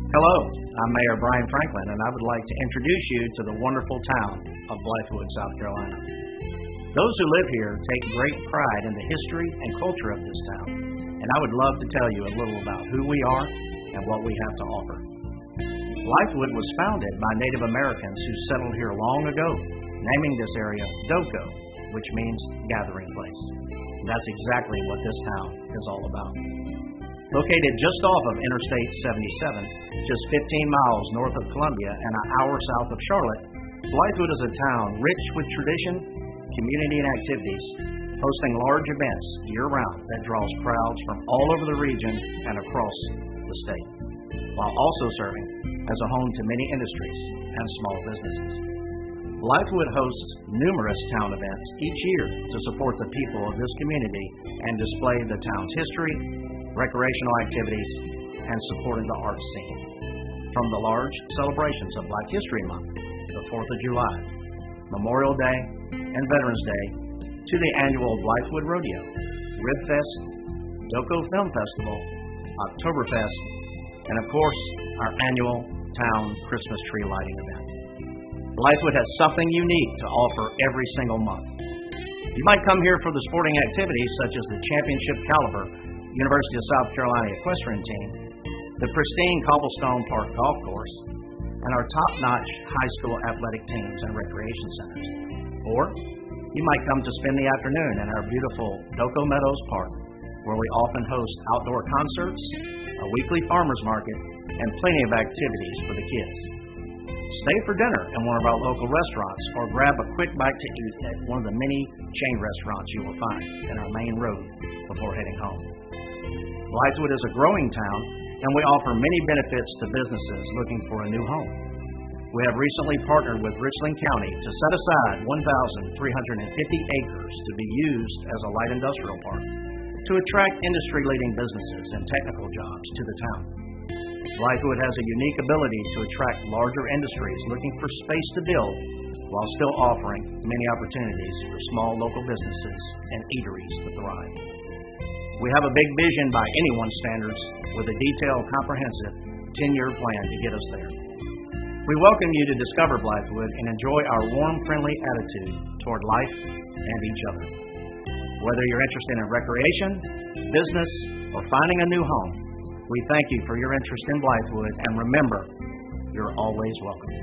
Hello, I'm Mayor Brian Franklin, and I would like to introduce you to the wonderful town of Blythewood, South Carolina. Those who live here take great pride in the history and culture of this town, and I would love to tell you a little about who we are and what we have to offer. Blythewood was founded by Native Americans who settled here long ago, naming this area Doko, which means gathering place. And that's exactly what this town is all about. Located just off of Interstate 77, just 15 miles north of Columbia and an hour south of Charlotte, Blythewood is a town rich with tradition, community, and activities, hosting large events year-round that draws crowds from all over the region and across the state, while also serving as a home to many industries and small businesses. Blythewood hosts numerous town events each year to support the people of this community and display the town's history, recreational activities, and supporting the arts scene. From the large celebrations of Black History Month, the 4th of July, Memorial Day, and Veterans Day, to the annual Blythewood Rodeo, Ribfest, Doko Film Festival, Oktoberfest, and of course, our annual town Christmas tree lighting event. Blythewood has something unique to offer every single month. You might come here for the sporting activities such as the championship caliber University of South Carolina equestrian team, the pristine Cobblestone Park golf course, and our top-notch high school athletic teams and recreation centers. Or you might come to spend the afternoon in our beautiful Doko Meadows Park, where we often host outdoor concerts, a weekly farmers market, and plenty of activities for the kids. Stay for dinner in one of our local restaurants or grab a quick bite to eat at one of the many chain restaurants you will find in our main road before heading home. Blythewood is a growing town, and we offer many benefits to businesses looking for a new home. We have recently partnered with Richland County to set aside 1,350 acres to be used as a light industrial park to attract industry-leading businesses and technical jobs to the town. Blythewood has a unique ability to attract larger industries looking for space to build while still offering many opportunities for small local businesses and eateries to thrive. We have a big vision by anyone's standards with a detailed, comprehensive 10-year plan to get us there. We welcome you to discover Blythewood and enjoy our warm, friendly attitude toward life and each other. Whether you're interested in recreation, business, or finding a new home, we thank you for your interest in Blythewood, and remember, you're always welcome.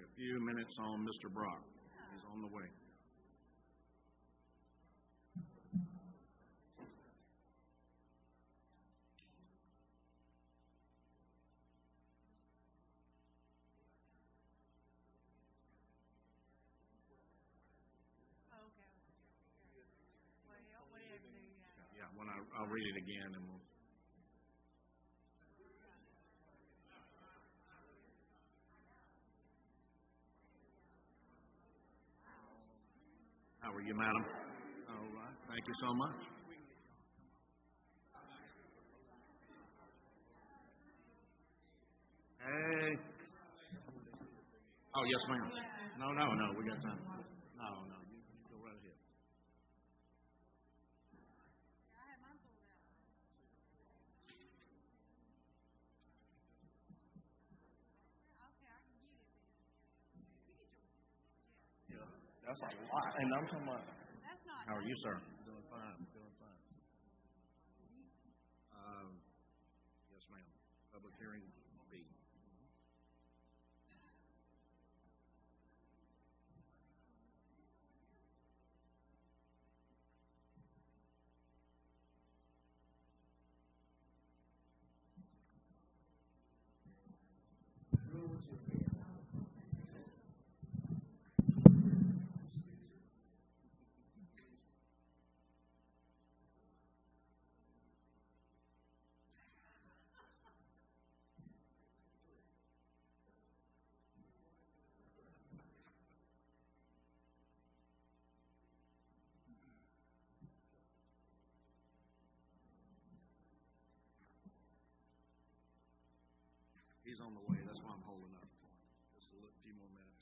a few minutes on Mr. Brock. He's on the way. Yeah, when I'll read it again and we'll. How are you, madam? All right. Thank you so much. Hey. Oh, yes, ma'am. No, we got time. No, you go right ahead. That's a lot. And I'm talking about. How are you, sir? Doing fine. Yes, ma'am. Public hearing B. He's on the way. That's why I'm holding up. Just a few more minutes.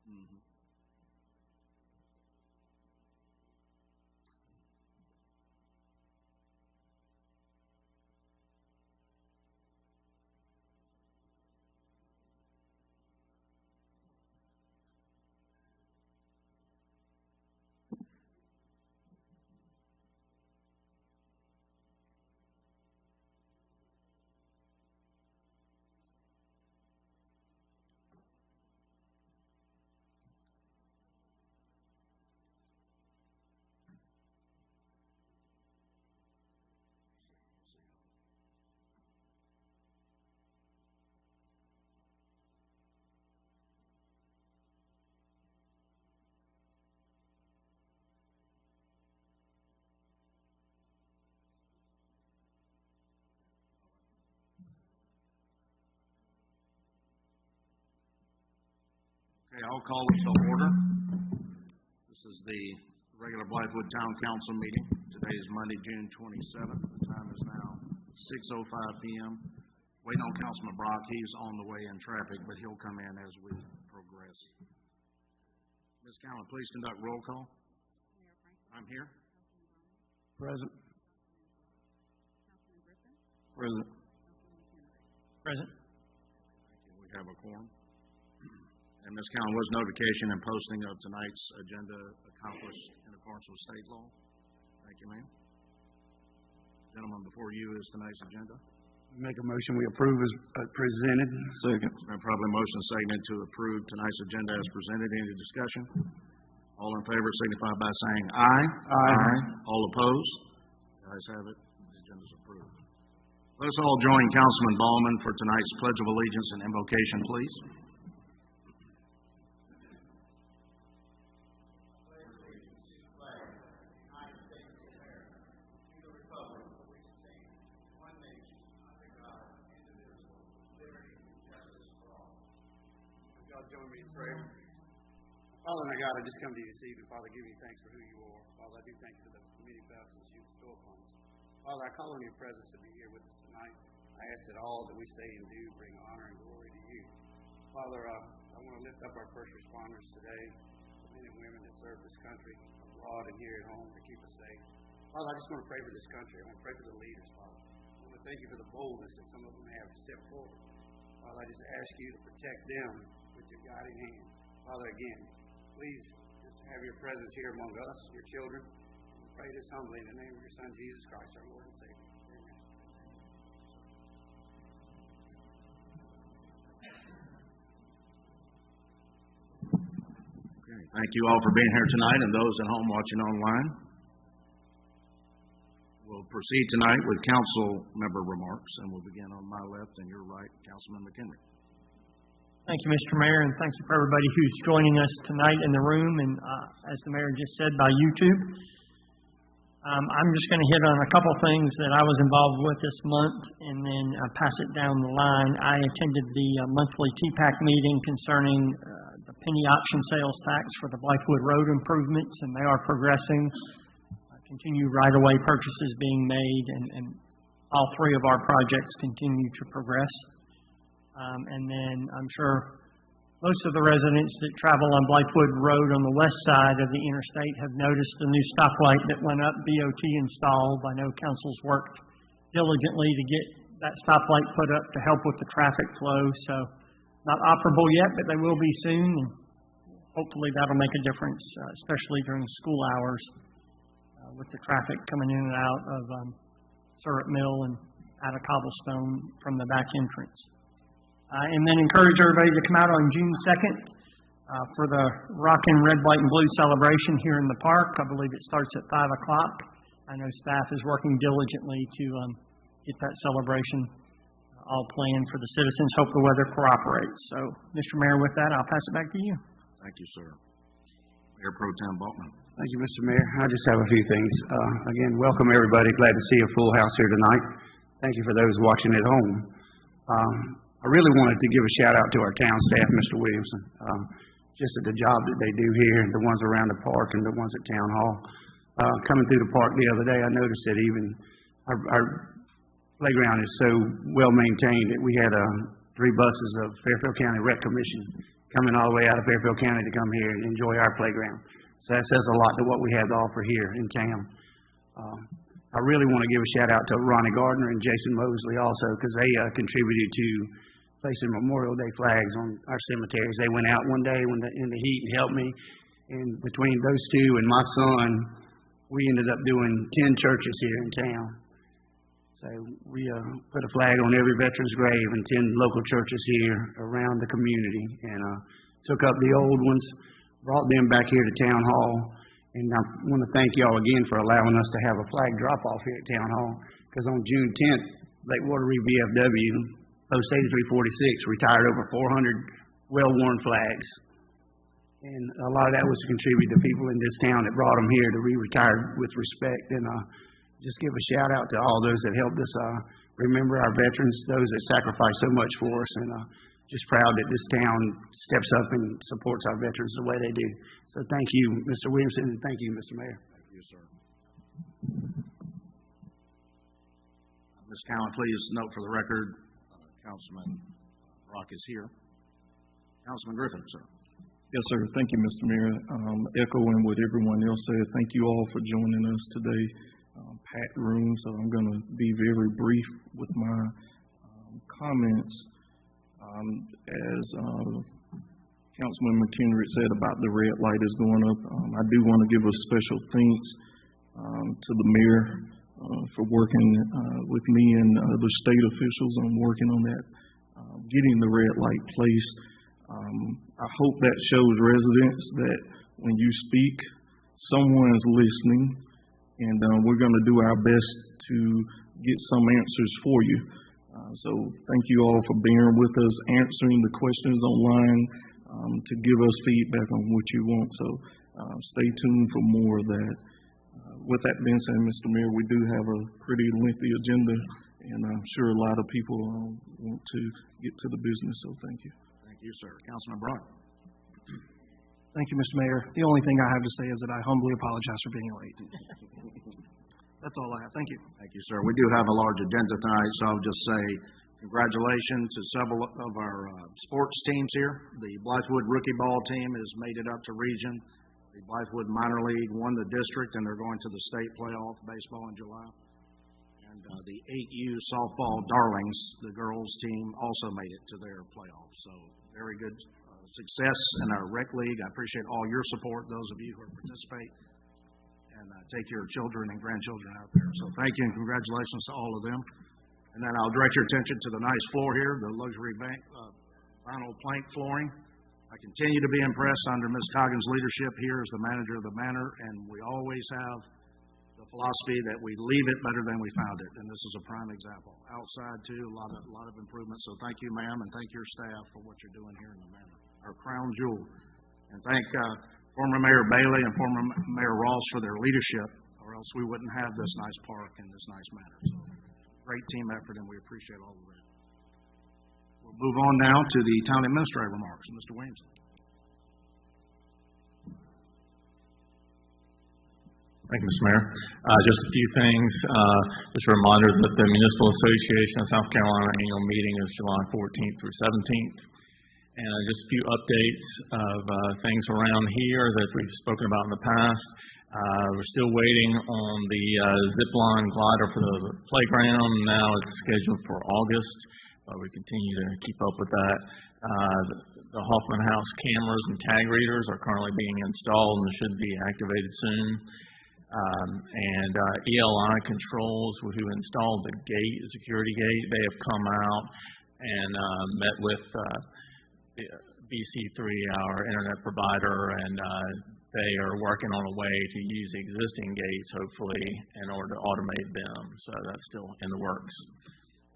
Mm-hmm. Okay, I'll call this to order. This is the regular Blythewood Town Council meeting. Today is Monday, June 27th. The time is now 6:05 p.m. Waiting on Councilman Brock. He's on the way in traffic, but he'll come in as we progress. Ms. Cowan, please conduct roll call. I'm here. Present. Present. Present. We have a quorum. And Ms. Cowan, was notification and posting of tonight's agenda accomplished in accordance with state law? Thank you, ma'am. Gentleman, before you is tonight's agenda. Make a motion we approve as presented. Second. And probably motion seconded to approve tonight's agenda as presented. Any discussion? All in favor signify by saying aye. Aye. All opposed? The ayes have it. The agenda is approved. Let us all join Councilman Ballman for tonight's Pledge of Allegiance and invocation, please. Join me in prayer. Father, my God, I just come to you this evening. Father, give you thanks for who you are. Father, I do thank you for the many blessings you bestow upon us. Father, I call on your presence to be here with us tonight. I ask that all that we say and do bring honor and glory to you. Father, I want to lift up our first responders today, the men and women that serve this country abroad and here at home to keep us safe. Father, I just want to pray for this country. I want to pray for the leaders, Father. I want to thank you for the boldness that some of them have stepped forward. Father, I just ask you to protect them with your guiding hand. Father, again, please just have your presence here among us, your children. We pray this humbly in the name of your Son, Jesus Christ, our Lord and Savior. Amen. Okay. Thank you all for being here tonight and those at home watching online. We'll proceed tonight with council member remarks, and we'll begin on my left and your right, Councilman McHenry. Thank you, Mr. Mayor, and thanks for everybody who's joining us tonight in the room and, as the Mayor just said, by YouTube. I'm just going to hit on a couple things that I was involved with this month and then pass it down the line. I attended the monthly TPAC meeting concerning the penny option sales tax for the Blythewood road improvements, and they are progressing. Continue right-of-way purchases being made, and all three of our projects continue to progress. And then I'm sure most of the residents that travel on Blythewood Road on the west side of the interstate have noticed the new stoplight that went up, BOT installed. I know council's worked diligently to get that stoplight put up to help with the traffic flow. So not operable yet, but they will be soon. And hopefully that'll make a difference, especially during school hours with the traffic coming in and out of Surratt Mill and out of Cobblestone from the back entrance. And then encourage everybody to come out on June 2nd for the Rockin' Red, White, and Blue celebration here in the park. I believe it starts at 5 o'clock. I know staff is working diligently to get that celebration all planned for the citizens. Hope the weather cooperates. So, Mr. Mayor, with that, I'll pass it back to you. Thank you, sir. Mayor Pro Tem Balkman. Thank you, Mr. Mayor. I just have a few things. Again, welcome everybody. Glad to see a full house here tonight. Thank you for those watching at home. I really wanted to give a shout out to our town staff, Mr. Williamson, just at the job that they do here, the ones around the park and the ones at Town Hall. Coming through the park the other day, I noticed that even our playground is so well maintained that we had 3 buses of Fairfield County Rec Commission coming all the way out of Fairfield County to come here and enjoy our playground. So that says a lot to what we have to offer here in town. I really want to give a shout out to Ronnie Gardner and Jason Mosley also, because they contributed to placing Memorial Day flags on our cemeteries. They went out one day in the heat and helped me. And between those two and my son, we ended up doing 10 churches here in town. So we put a flag on every veteran's grave and 10 local churches here around the community, and took up the old ones, brought them back here to Town Hall. And I want to thank y'all again for allowing us to have a flag drop-off here at Town Hall, because on June 10th, Lake Wateree VFW, Post 8346, retired over 400 well-worn flags. And a lot of that was to contribute to people in this town that brought them here to be retired with respect. And just give a shout-out to all those that helped us remember our veterans, those that sacrificed so much for us, and just proud that this town steps up and supports our veterans the way they do. So thank you, Mr. Williamson, and thank you, Mr. Mayor. Thank you, sir. Ms. Cowan, please note for the record, Councilman Brock is here. Councilman Griffin, sir. Yes, sir. Thank you, Mr. Mayor. Echoing what everyone else said, thank you all for joining us today. Packed room, so I'm going to be very brief with my comments. As Councilman McKendrick said about the red light is going up, I do want to give a special thanks to the mayor for working with me and the state officials on working on that, getting the red light placed. I hope that shows residents that when you speak, someone's listening, and we're going to do our best to get some answers for you. So thank you all for bearing with us, answering the questions online, to give us feedback on what you want. So stay tuned for more of that. With that being said, Mr. Mayor, we do have a pretty lengthy agenda, and I'm sure a lot of people want to get to the business, so thank you. Thank you, sir. Councilman Brock. Thank you, Mr. Mayor. The only thing I have to say is that I humbly apologize for being late. That's all I have. Thank you. Thank you, sir. We do have a large agenda tonight, so I'll just say congratulations to several of our sports teams here. The Blythewood rookie ball team has made it up to region. The Blythewood minor league won the district, and they're going to the state playoff baseball in July. And the 8U softball darlings, the girls team, also made it to their playoff. So very good success in our rec league. I appreciate all your support, those of you who participate, and take your children and grandchildren out there. So thank you and congratulations to all of them. And then I'll direct your attention to the nice floor here, the luxury vinyl plank flooring. I continue to be impressed under Ms. Coggins' leadership here as the manager of the manor, and we always have the philosophy that we leave it better than we found it, and this is a prime example. Outside, too, a lot of improvements. So thank you, ma'am, and thank your staff for what you're doing here in the manor, our crown jewel. And thank former Mayor Bailey and former Mayor Ross for their leadership, or else we wouldn't have this nice park and this nice manor. So great team effort, and we appreciate all of that. We'll move on now to the town administrator remarks. Mr. Williamson. Thank you, Mr. Mayor. Just a few things. Just a reminder that the Municipal Association of South Carolina annual meeting is July 14th through 17th. And just a few updates of things around here that we've spoken about in the past. We're still waiting on the zip line glider for the playground. Now it's scheduled for August, but we continue to keep up with that. The Hoffman House cameras and tag readers are currently being installed and should be activated soon. And ELI Controls, who installed the gate, the security gate, they have come out and met with BC3, our internet provider, and they are working on a way to use existing gates, hopefully, in order to automate them. So that's still in the works.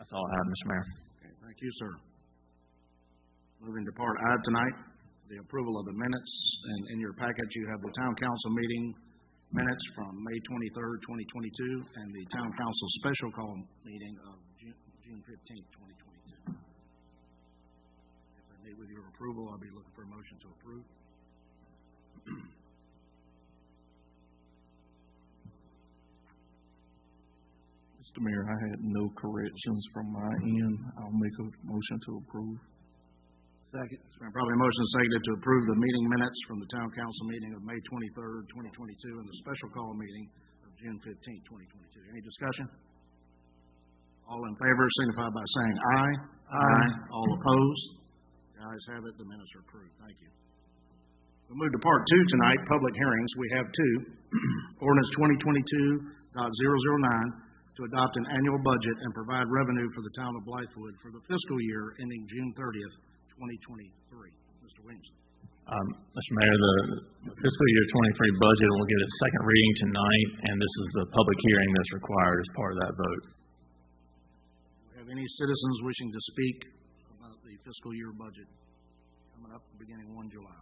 That's all I have, Mr. Mayor. Okay, thank you, sir. Moving to part I tonight, the approval of the minutes. And in your packet, you have the town council meeting minutes from May 23rd, 2022, and the town council special call meeting of June 15th, 2022. If I meet with your approval, I'll be looking for a motion to approve. Mr. Mayor, I had no corrections from my end. I'll make a motion to approve. Second. It's been probably motion seconded to approve the meeting minutes from the town council meeting of May 23rd, 2022, and the special call meeting of June 15th, 2022. Any discussion? All in favor signify by saying aye. Aye. All opposed? The ayes have it. The minutes are approved. Thank you. We'll move to part two tonight, public hearings. We have two. Ordinance 2022.009 to adopt an annual budget and provide revenue for the town of Blythewood for the fiscal year ending June 30th, 2023. Mr. Williamson. Mr. Mayor, the fiscal year 23 budget will get its second reading tonight, and this is the public hearing that's required as part of that vote. Do we have any citizens wishing to speak about the fiscal year budget coming up beginning 1 July?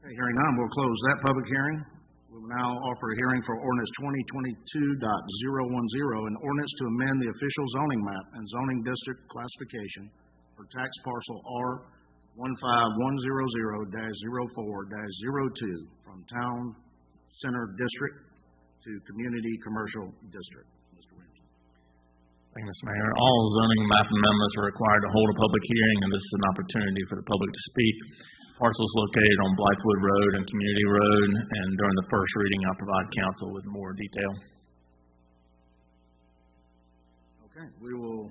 Okay, hearing none, we'll close that public hearing. We will now offer a hearing for Ordinance 2022.010, an ordinance to amend the official zoning map and zoning district classification for tax parcel R15100-04-02 from Town Center District to Community Commercial District. Mr. Williamson. Thank you, Mr. Mayor. All zoning map amendments are required to hold a public hearing, and this is an opportunity for the public to speak. Parcels located on Blythewood Road and Community Road, and during the first reading, I'll provide council with more detail. Okay, we will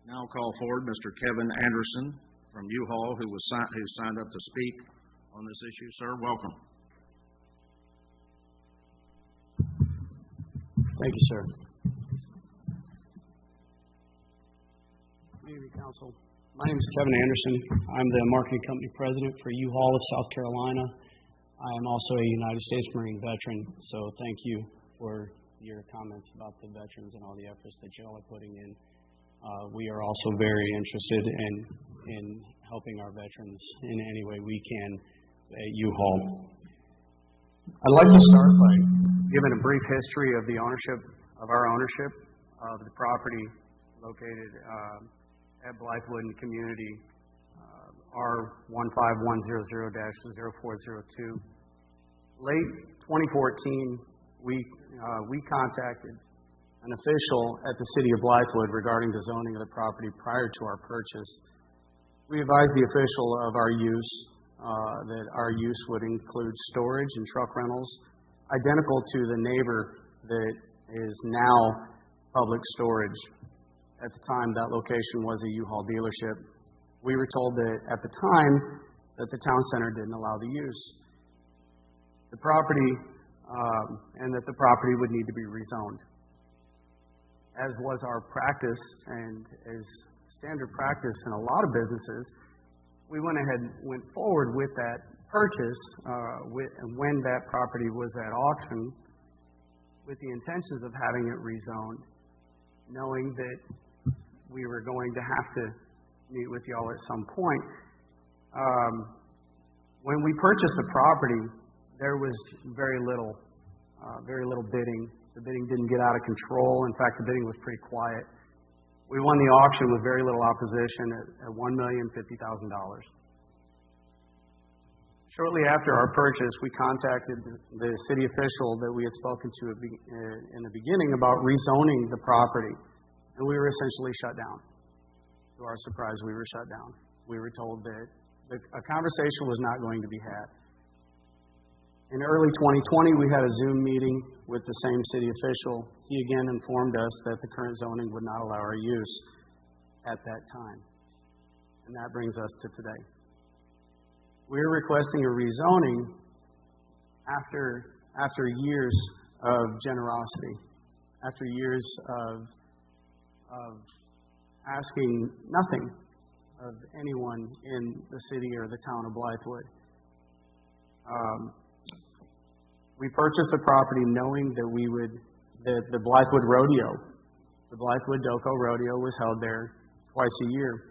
now call forward Mr. Kevin Anderson from U-Haul, who signed up to speak on this issue. Sir, welcome. Thank you, sir. Good evening, Council. My name is Kevin Anderson. I'm the marketing company president for U-Haul of South Carolina. I am also a United States Marine veteran, so thank you for your comments about the veterans and all the efforts that you all are putting in. We are also very interested in helping our veterans in any way we can at U-Haul. I'd like to start by giving a brief history of the ownership of the property located at Blythewood and Community, R15100-0402. Late 2014, we contacted an official at the city of Blythewood regarding the zoning of the property prior to our purchase. We advised the official of our use, that our use would include storage and truck rentals, identical to the neighbor that is now public storage. At the time, that location was a U-Haul dealership. We were told that at the time that the town center didn't allow the use. The property, and that the property would need to be rezoned. As was our practice and as standard practice in a lot of businesses, we went forward with that purchase when that property was at auction with the intentions of having it rezoned, knowing that we were going to have to meet with y'all at some point. When we purchased the property, there was very little bidding. The bidding didn't get out of control. In fact, the bidding was pretty quiet. We won the auction with very little opposition at $1,050,000. Shortly after our purchase, we contacted the city official that we had spoken to in the beginning about rezoning the property, and we were essentially shut down. To our surprise, we were shut down. We were told that a conversation was not going to be had. In early 2020, we had a Zoom meeting with the same city official. He again informed us that the current zoning would not allow our use at that time. And that brings us to today. We're requesting a rezoning after years of generosity, after years of asking nothing of anyone in the city or the town of Blythewood. We purchased the property knowing that the Blythewood Rodeo, the Blythewood Doco Rodeo was held there twice a year.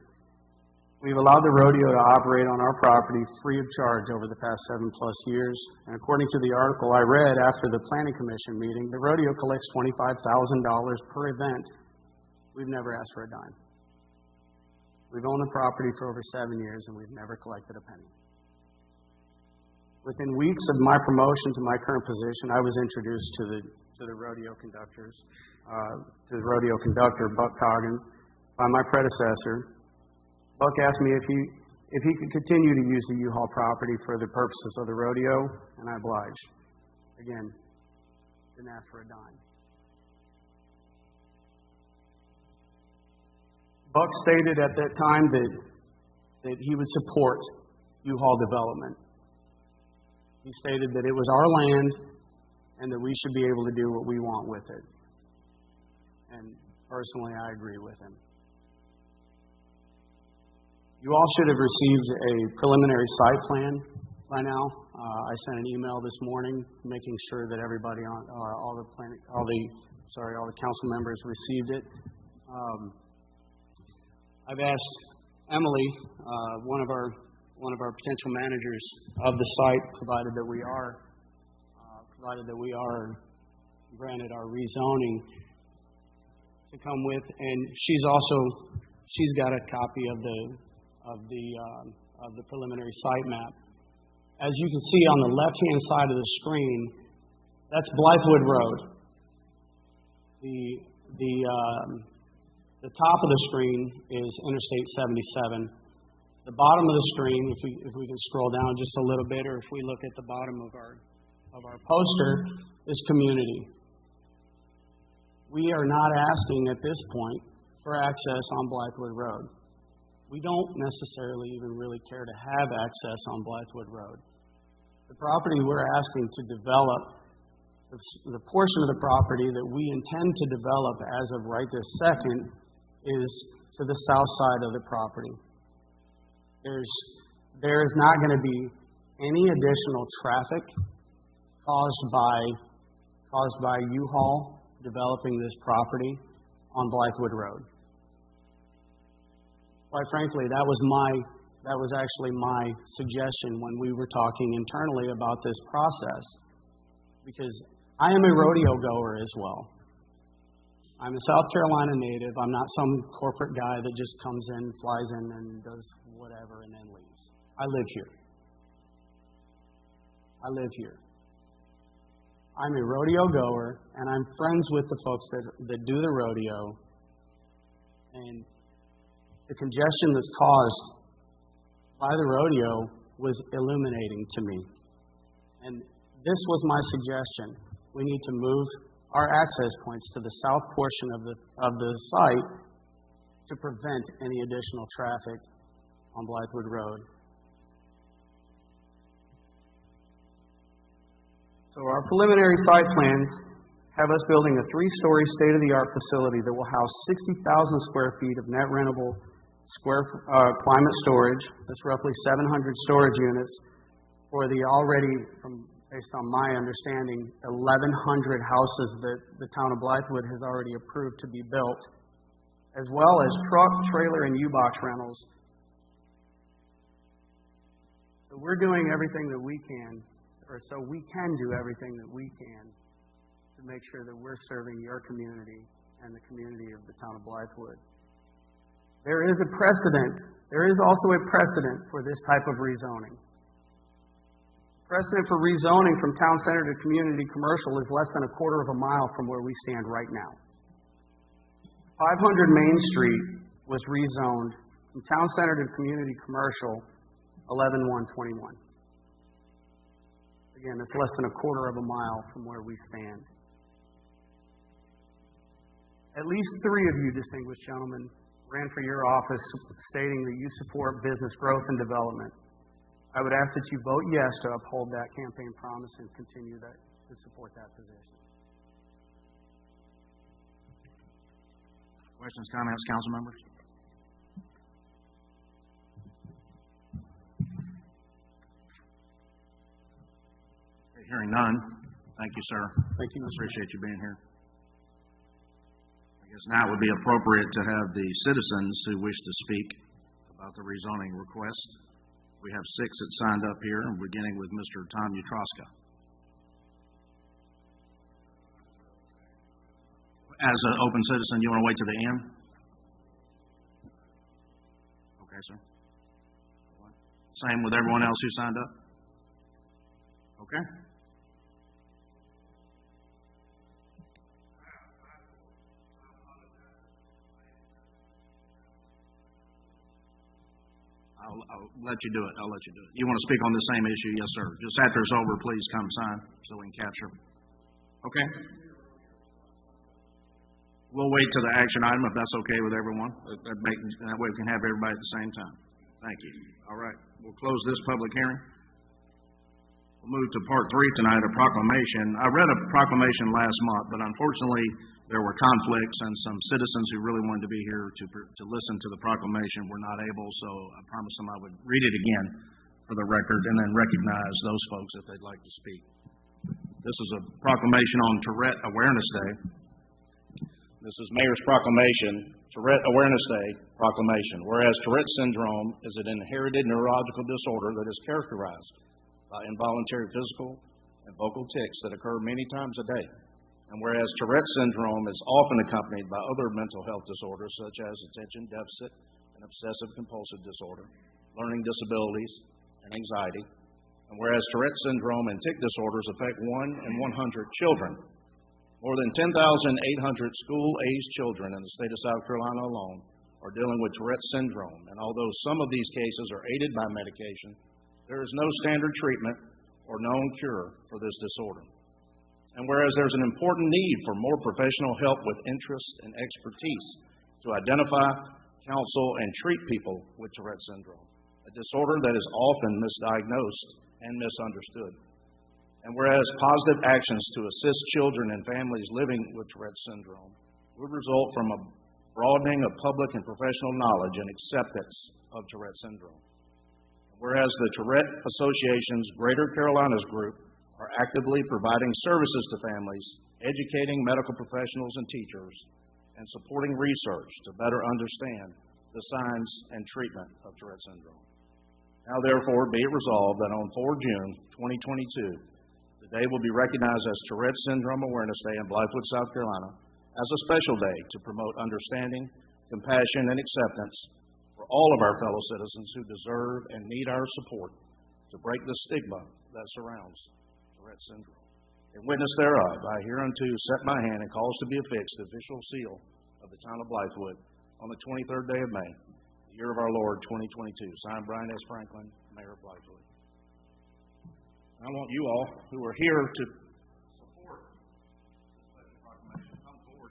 We've allowed the rodeo to operate on our property free of charge over the past 7+ years. And according to the article I read after the Planning Commission meeting, the rodeo collects $25,000 per event. We've never asked for a dime. We've owned the property for over 7 years and we've never collected a penny. Within weeks of my promotion to my current position, I was introduced to the rodeo conductor, Buck Coggins, by my predecessor. Buck asked me if he could continue to use the U-Haul property for the purposes of the rodeo, and I obliged. Again, didn't ask for a dime. Buck stated at that time that he would support U-Haul development. He stated that it was our land and that we should be able to do what we want with it. And personally, I agree with him. You all should have received a preliminary site plan by now. I sent an email this morning making sure that everybody on all the council members received it. I've asked Emily, one of our potential managers of the site, provided that we are granted our rezoning, to come with, and she's got a copy of the preliminary site map. As you can see on the left-hand side of the screen, that's Blythewood Road. The top of the screen is Interstate 77. The bottom of the screen, if we can scroll down just a little bit, or if we look at the bottom of our poster, is community. We are not asking at this point for access on Blythewood Road. We don't necessarily even really care to have access on Blythewood Road. The property we're asking to develop, the portion of the property that we intend to develop as of right this second, is to the south side of the property. There is not going to be any additional traffic caused by U-Haul developing this property on Blythewood Road. Quite frankly, that was actually my suggestion when we were talking internally about this process, because I am a rodeo goer as well. I'm a South Carolina native. I'm not some corporate guy that just comes in, flies in, and does whatever and then leaves. I live here. I'm a rodeo goer, and I'm friends with the folks that do the rodeo. And the congestion that's caused by the rodeo was illuminating to me. And this was my suggestion. We need to move our access points to the south portion of the site to prevent any additional traffic on Blythewood Road. So our preliminary site plans have us building a 3-story state-of-the-art facility that will house 60,000 square feet of net rentable climate storage. That's roughly 700 storage units for the already, based on my understanding, 1,100 houses that the town of Blythewood has already approved to be built, as well as truck, trailer, and U-Box rentals. So we're doing everything that we can, or so we can do everything that we can to make sure that we're serving your community and the community of the town of Blythewood. There is also a precedent for this type of rezoning. Precedent for rezoning from town center to community commercial is less than a quarter of a mile from where we stand right now. 500 Main Street was rezoned from town center to community commercial 11/1/21. Again, it's less than a quarter of a mile from where we stand. At least 3 of you, distinguished gentlemen, ran for your office stating that you support business growth and development. I would ask that you vote yes to uphold that campaign promise and continue to support that position. Questions, comments, council members? Okay, hearing none. Thank you, sir. Thank you, I Mr. appreciate you being here. I guess now it would be appropriate to have the citizens who wish to speak about the rezoning request. We have 6 that signed up here, beginning with Mr. Tom Utroska. As an open citizen, you want to wait to the end? Okay, sir. Same with everyone else who signed up? Okay. I'll let you do it. You want to speak on the same issue? Yes, sir. Just after it's over, please come sign so we can capture. Okay. We'll wait to the action item if that's okay with everyone. That way we can have everybody at the same time. Thank you. All right. We'll close this public hearing. We'll move to part 3 tonight, a proclamation. I read a proclamation last month, but unfortunately there were conflicts, and some citizens who really wanted to be here to listen to the proclamation were not able, so I promised them I would read it again for the record and then recognize those folks if they'd like to speak. This is a proclamation on Tourette Awareness Day. This is Mayor's proclamation, Tourette Awareness Day proclamation. Whereas Tourette syndrome is an inherited neurological disorder that is characterized by involuntary physical and vocal tics that occur many times a day. And whereas Tourette syndrome is often accompanied by other mental health disorders such as attention deficit and obsessive compulsive disorder, learning disabilities, and anxiety. And whereas Tourette syndrome and tic disorders affect 1 in 100 children, More than 10,800 school-aged children in the state of South Carolina alone are dealing with Tourette syndrome, and although some of these cases are aided by medication, there is no standard treatment or known cure for this disorder. And whereas there's an important need for more professional help with interest and expertise to identify, counsel, and treat people with Tourette syndrome, a disorder that is often misdiagnosed and misunderstood. And whereas positive actions to assist children and families living with Tourette syndrome would result from a broadening of public and professional knowledge and acceptance of Tourette syndrome. Whereas the Tourette Association's Greater Carolinas Group are actively providing services to families, educating medical professionals and teachers, and supporting research to better understand the signs and treatment of Tourette syndrome. Now therefore be it resolved that on 4 June 2022, the day will be recognized as Tourette Syndrome Awareness Day in Blythewood, South Carolina, as a special day to promote understanding, compassion, and acceptance for all of our fellow citizens who deserve and need our support to break the stigma that surrounds Tourette syndrome. In witness thereof, I hereunto set my hand and cause to be affixed the official seal of the town of Blythewood on the 23rd day of May, the year of our Lord 2022. Signed, Brian S. Franklin, Mayor of Blythewood. I want you all who are here to support this special proclamation come forward.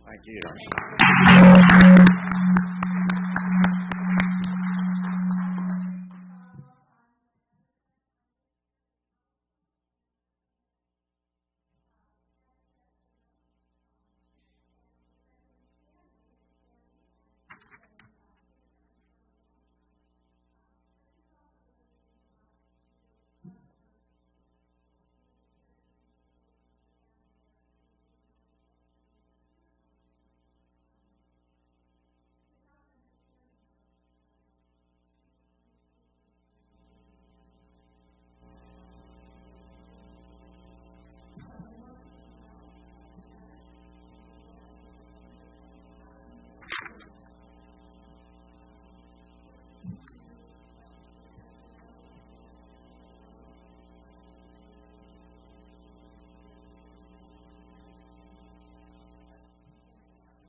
Thank you.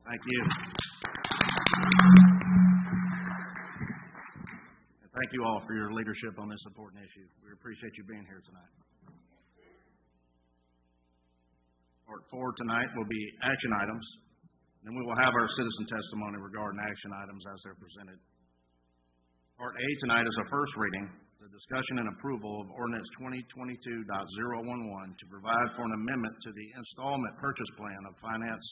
Thank you. And thank you all for your leadership on this important issue. We appreciate you being here tonight. Part 4 tonight will be action items. Then we will have our citizen testimony regarding action items as they're presented. Part A tonight is a first reading, the discussion and approval of Ordinance 2022.011 to provide for an amendment to the installment purchase plan of finance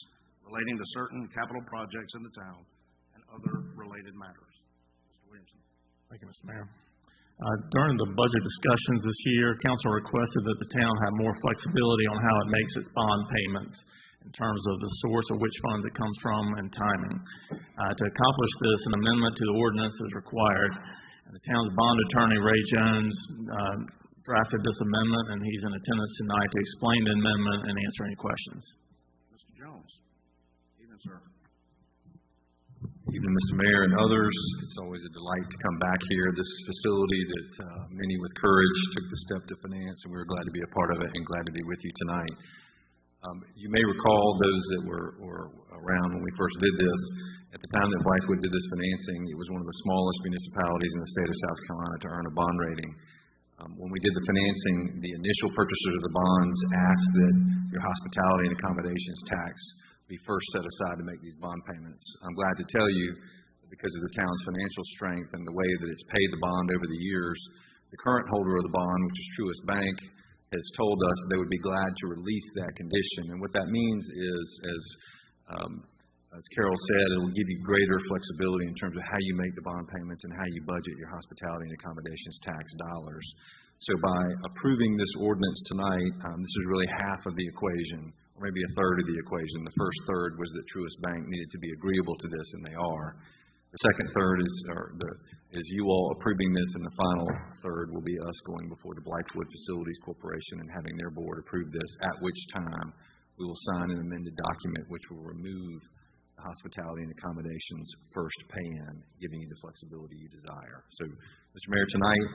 relating to certain capital projects in the town and other related matters. Mr. Williamson. Thank you, Mr. Mayor. During the budget discussions this year, council requested that the town have more flexibility on how it makes its bond payments in terms of the source of which funds it comes from and timing. To accomplish this, an amendment to the ordinance is required. And the town's bond attorney, Ray Jones, drafted this amendment, and he's in attendance tonight to explain the amendment and answer any questions. Mr. Jones. Evening, sir. Evening, Mr. Mayor and others. It's always a delight to come back here. This facility that many with courage took the step to finance, and we're glad to be a part of it and glad to be with you tonight. You may recall, those that were around when we first did this, at the time that Blythewood did this financing, it was one of the smallest municipalities in the state of South Carolina to earn a bond rating. When we did the financing, the initial purchasers of the bonds asked that your hospitality and accommodations tax be first set aside to make these bond payments. I'm glad to tell you that because of the town's financial strength and the way that it's paid the bond over the years, the current holder of the bond, which is Truist Bank, has told us they would be glad to release that condition. And what that means is, as Carol said, it will give you greater flexibility in terms of how you make the bond payments and how you budget your hospitality and accommodations tax dollars. So by approving this ordinance tonight, this is really half of the equation, or maybe a third of the equation. The first third was that Truist Bank needed to be agreeable to this, and they are. The second third is you all approving this, and the final third will be us going before the Blythewood Facilities Corporation and having their board approve this, at which time we will sign an amended document which will remove the hospitality and accommodations first pay-in, giving you the flexibility you desire. So, Mr. Mayor, tonight,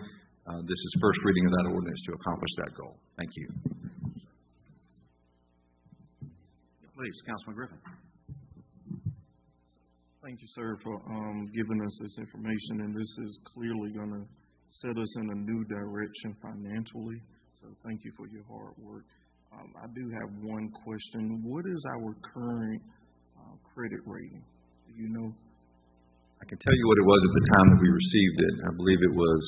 this is first reading of that ordinance to accomplish that goal. Thank you. Please, Councilman Griffin. Thank you, sir, for giving us this information, and this is clearly going to set us in a new direction financially. So thank you for your hard work. I do have one question. What is our current credit rating? Do you know? I can tell you what it was at the time that we received it. I believe it was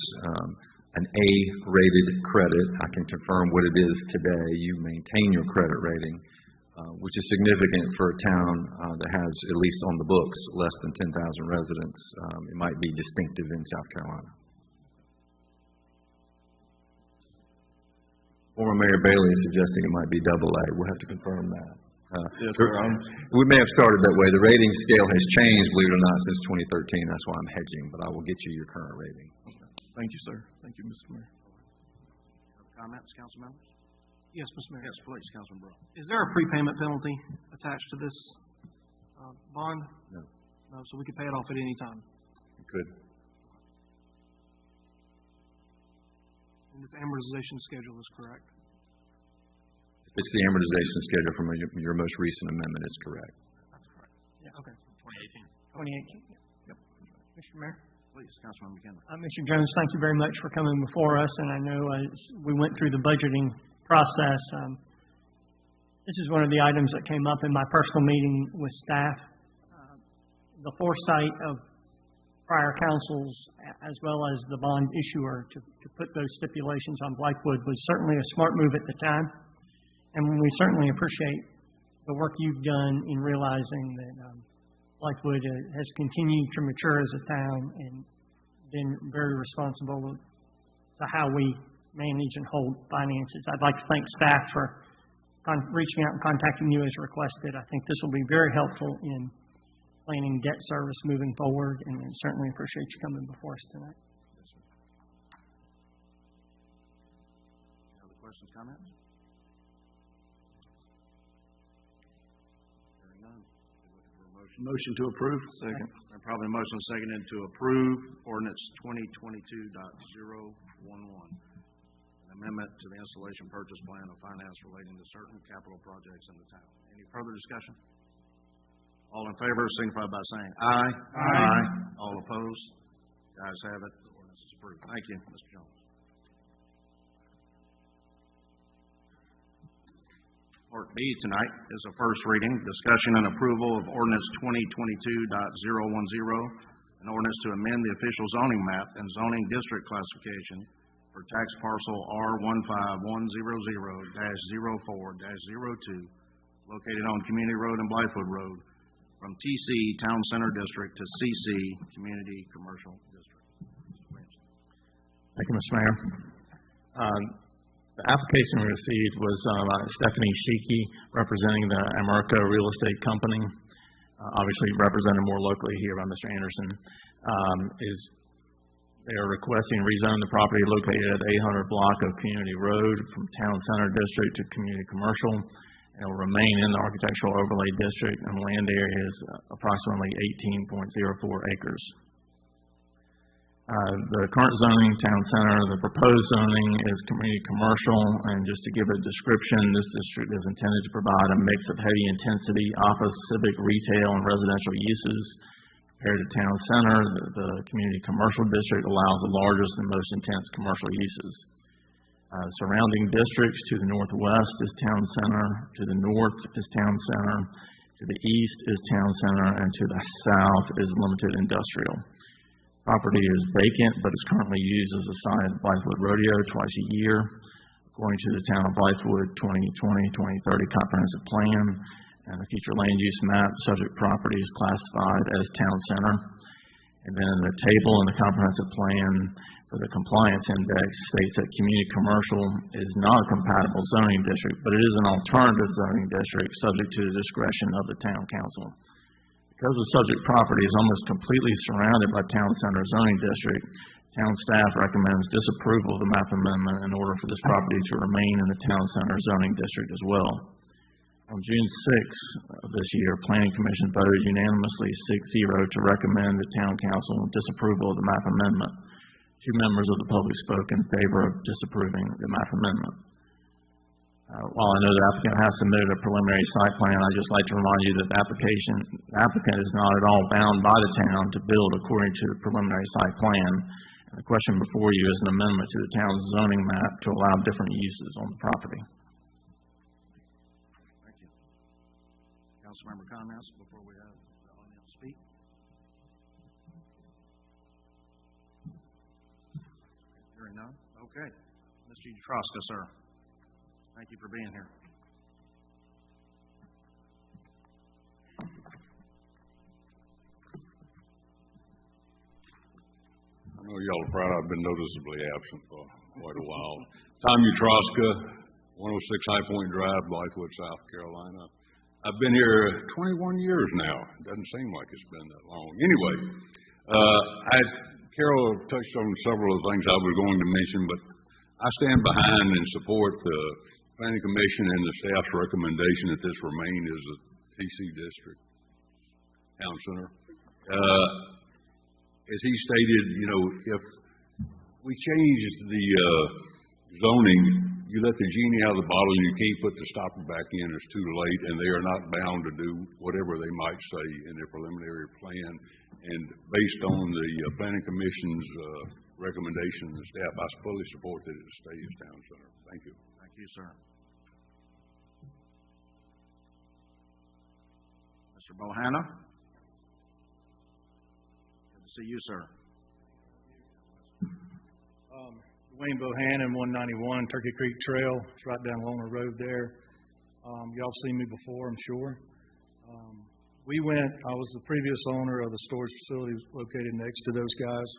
an A-rated credit. I can confirm what it is today. You maintain your credit rating, which is significant for a town that has, at least on the books, less than 10,000 residents. It might be distinctive in South Carolina. Former Mayor Bailey is suggesting it might be AA. We'll have to confirm that. Yes, sir. We may have started that way. The rating scale has changed, believe it or not, since 2013. That's why I'm hedging, but I will get you your current rating. Okay. Thank you, sir. Thank you, Mr. Mayor. Other comments, council members? Yes, Mr. Mayor. Yes, please, Councilman Brown. Is there a prepayment penalty attached to this bond? No. No, so we could pay it off at any time? You could. And this amortization schedule is correct? It's the amortization schedule from your most recent amendment. It's correct. That's correct. Yeah, okay. 2018. Yep. Mr. Mayor? Please, Councilman McKinley. Mr. Jones, thank you very much for coming before us, and I know as we went through the budgeting process, this is one of the items that came up in my personal meeting with staff. The foresight of prior councils, as well as the bond issuer, to put those stipulations on Blythewood was certainly a smart move at the time, and we certainly appreciate the work you've done in realizing that Blythewood has continued to mature as a town and been very responsible to how we manage and hold finances. I'd like to thank staff for reaching out and contacting you as requested. I think this will be very helpful in planning debt service moving forward, and I certainly appreciate you coming before us tonight. Yes, sir. Any other questions, comments? Hearing none. Looking for a motion. Motion to approve. Second. And probably a motion seconded to approve Ordinance 2022.011. Amendment to the installation purchase plan of finance relating to certain capital projects in the town. Any further discussion? All in favor signify by saying aye. Aye. All opposed? The ayes have it. The ordinance is approved. Thank you, Mr. Jones. Part B tonight is a first reading, discussion and approval of Ordinance 2022.010, an ordinance to amend the official zoning map and zoning district classification for tax parcel R15100-04-02, located on Community Road and Blythewood Road, from TC Town Center District to CC Community Commercial District. Thank you, Mr. Mayor. The application we received was by Stephanie Sheikey, representing the America Real Estate Company, obviously represented more locally here by Mr. Anderson. They are requesting rezone the property located at 800 block of Community Road from Town Center District to Community Commercial. It will remain in the Architectural Overlay District, and the land area is approximately 18.04 acres. The current zoning, Town Center, the proposed zoning is Community Commercial, and just to give a description, this district is intended to provide a mix of heavy intensity office, civic, retail, and residential uses. Compared to Town Center, the Community Commercial District allows the largest and most intense commercial uses. Surrounding districts to the northwest is Town Center, to the north is Town Center, to the east is Town Center, and to the south is limited industrial. Property is vacant, but is currently used as a site at Blythewood Rodeo twice a year. According to the Town of Blythewood 2020-2030 Comprehensive Plan and the future land use map, subject property is classified as Town Center. And then the table in the comprehensive plan for the compliance index states that community commercial is not a compatible zoning district, but it is an alternative zoning district subject to the discretion of the town council. Because the subject property is almost completely surrounded by Town Center zoning district, town staff recommends disapproval of the map amendment in order for this property to remain in the Town Center zoning district as well. On June 6th of this year, Planning Commission voted unanimously 6-0 to recommend the Town Council disapproval of the map amendment. 2 members of the public spoke in favor of disapproving the map amendment. While I know the applicant has submitted a preliminary site plan, I'd just like to remind you that the applicant is not at all bound by the town to build according to the preliminary site plan. And the question before you is an amendment to the town's zoning map to allow different uses on the property. Thank you. Councilmember comments before we have the audience speak? Hearing none? Okay. Mr. Utroska, sir. Thank you for being here. I know y'all are proud I've been noticeably absent for quite a while. Tom Utroska, 106 High Point Drive, Blythewood, South Carolina. I've been here 21 years now. It doesn't seem like it's been that long. Anyway, Carol touched on several of the things I was going to mention, but I stand behind and support the Planning Commission and the staff's recommendation that this remain as a TC district, Town Center. As he stated, you know, if we change the zoning, you let the genie out of the bottle and you can't put the stopper back in. It's too late, and they are not bound to do whatever they might say in their preliminary plan. And based on the Planning Commission's recommendation and the staff, I fully support that it stays Town Center. Thank you. Thank you, sir. Mr. Bohanna? Good to see you, sir. Dwayne Bohannon, 191 Turkey Creek Trail. It's right down Loner Road there. Y'all seen me before, I'm sure. I was the previous owner of the storage facility located next to those guys,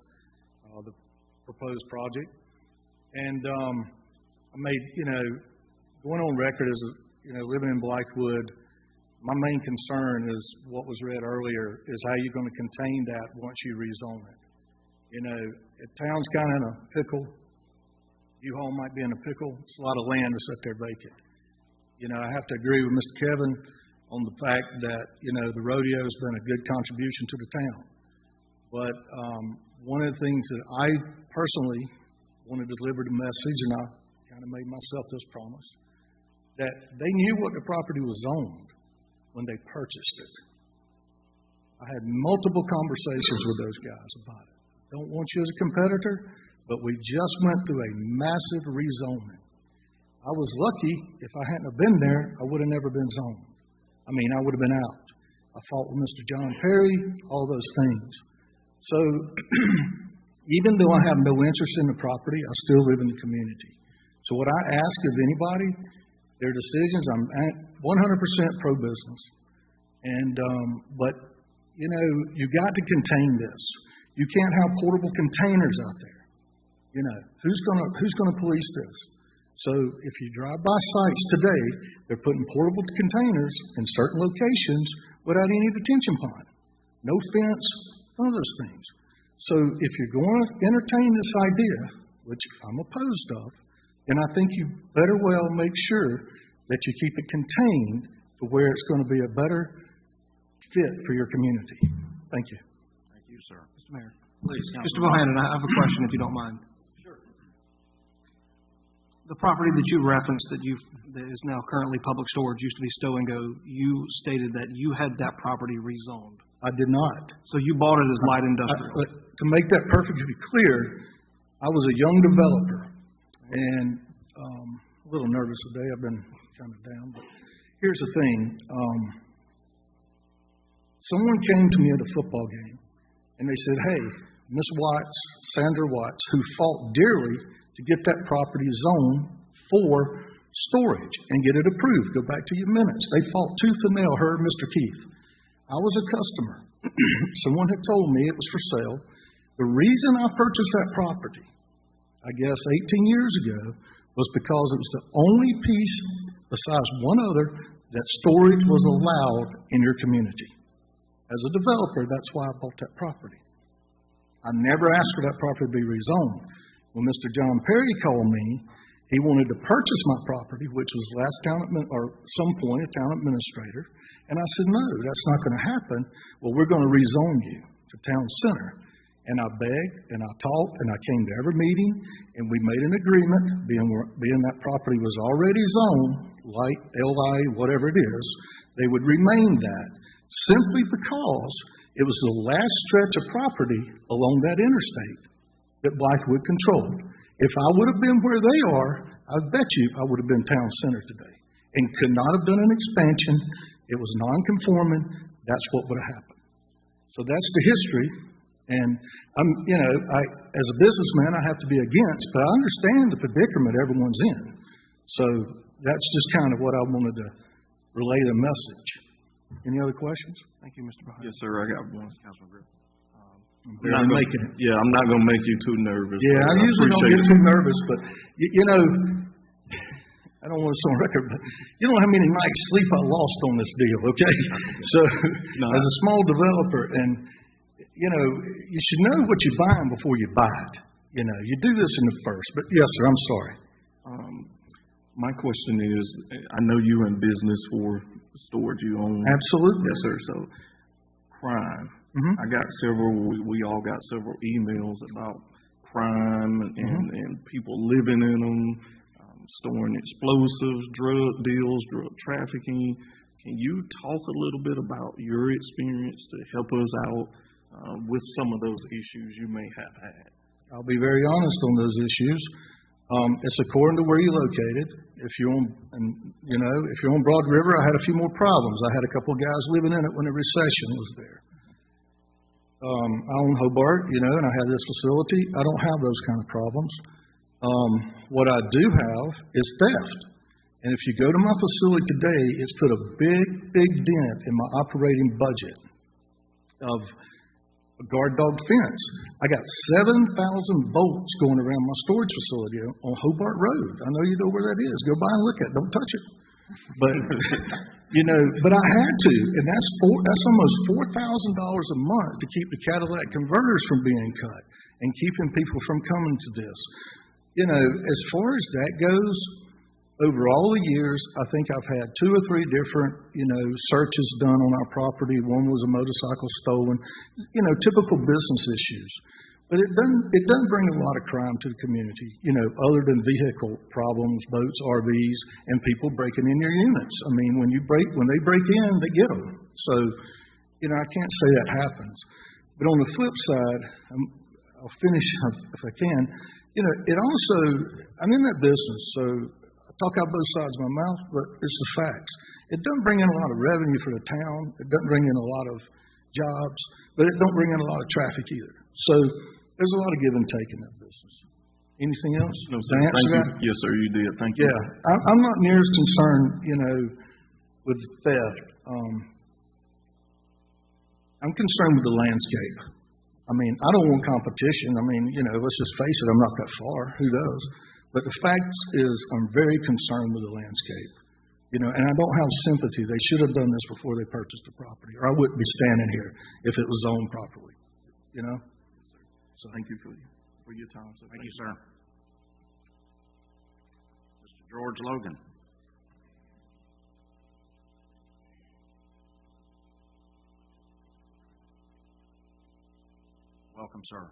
the proposed project. And I made, going on record as, living in Blythewood, my main concern is what was read earlier, is how you're going to contain that once you rezone it. The town's kind of in a pickle. U-Haul might be in a pickle. It's a lot of land that's up there vacant. I have to agree with Mr. Kevin on the fact that, the rodeo has been a good contribution to the town. But one of the things that I personally wanted to deliver the message, and I kind of made myself this promise, that they knew what the property was owned when they purchased it. I had multiple conversations with those guys about it. Don't want you as a competitor, but we just went through a massive rezoning. I was lucky. If I hadn't have been there, I would have never been zoned. I mean, I would have been out. I fought with Mr. John Perry, all those things. So even though I have no interest in the property, I still live in the community. So what I ask of anybody, their decisions, I'm 100% pro-business. But, you know, you got to contain this. You can't have portable containers out there. You know, who's gonna police this? So if you drive by sites today, they're putting portable containers in certain locations without any detention pond. No fence, none of those things. So if you're going to entertain this idea, which I'm opposed of, then I think you better well make sure that you keep it contained to where it's going to be a better fit for your community. Thank you. Thank you, sir. Mr. Mayor. Please, Mr. Bohannon, I have a question if you don't mind. Sure. The property that you referenced that is now currently public storage used to be Stow and Go. You stated that you had that property rezoned. I did not. So you bought it as light industrial. To make that perfectly clear, I was a young developer, and a little nervous today. I've been kind of down. But here's the thing. Someone came to me at a football game, and they said, hey, Miss Watts, Sandra Watts, who fought dearly to get that property zoned for storage and get it approved. Go back to your minutes. They fought tooth and nail, her and Mr. Keith. I was a customer. Someone had told me it was for sale. The reason I purchased that property, I guess 18 years ago, was because it was the only piece besides one other that storage was allowed in your community. As a developer, that's why I bought that property. I never asked for that property to be rezoned. When Mr. John Perry called me, he wanted to purchase my property, which was some point a town administrator. And I said, no, that's not going to happen. Well, we're going to rezone you to town center. And I begged and I talked and I came to every meeting and we made an agreement, being that property was already zoned, light, LI, whatever it is, they would remain that simply because it was the last stretch of property along that interstate that Blythewood controlled. If I would have been where they are, I bet you I would have been town center today and could not have done an expansion. It was non-conforming. That's what would have happened. So that's the history. And as a businessman, I have to be against, but I understand the predicament everyone's in. So that's just kind of what I wanted to relay the message. Any other questions? Thank you, Mr. Bohannon. Yes, sir. I got one. Councilman Griffin. I'm making it. Yeah, I'm not going to make you too nervous. Yeah, I usually don't get too nervous, but you know, I don't want to sound record, but you don't know how many nights sleep I lost on this deal, okay? So, as a small developer, and you know, you should know what you're buying before you buy it. You know, you do this in the first, but yes, sir, I'm sorry. My question is, I know you're in business for storage. You own. Absolutely. Yes, sir. So, crime. Mm-hmm. I got we all got several emails about crime and people living in them, storing explosives, drug deals, drug trafficking. Can you talk a little bit about your experience to help us out with some of those issues you may have had? I'll be very honest on those issues. It's according to where you're located. If you're on Broad River, I had a few more problems. I had a couple of guys living in it when the recession was there. I own Hobart, and I have this facility. I don't have those kind of problems. What I do have is theft. And if you go to my facility today, it's put a big dent in my operating budget of a guard dog fence. I got 7,000 bolts going around my storage facility on Hobart Road. I know you know where that is. Go by and look at it. Don't touch it. But but I had to, and that's almost $4,000 a month to keep the catalytic converters from being cut and keeping people from coming to this. As far as that goes, over all the years, I think I've had 2 or 3 different, searches done on our property. One was a motorcycle stolen, typical business issues. But it doesn't bring a lot of crime to the community, other than vehicle problems, boats, RVs, and people breaking in your units. I mean, when they break in, they get them. So, I can't say that happens. But on the flip side, I'll finish if I can. It also, I'm in that business, so I talk out both sides of my mouth, but it's the facts. It doesn't bring in a lot of revenue for the town. It doesn't bring in a lot of jobs, but it don't bring in a lot of traffic either. So there's a lot of give and take in that business. Anything else? No, sir. Thank you. Yes, sir, you did. Thank you. Yeah, I'm not near as concerned, with theft. I'm concerned with the landscape. I mean, I don't want competition. I mean, let's just face it, I'm not that far. Who does? But the fact is, I'm very concerned with the landscape. And I don't have sympathy. They should have done this before they purchased the property, or I wouldn't be standing here if it was zoned properly. So thank you for your time. So Thank you, sir. Mr. George Logan. Welcome, sir.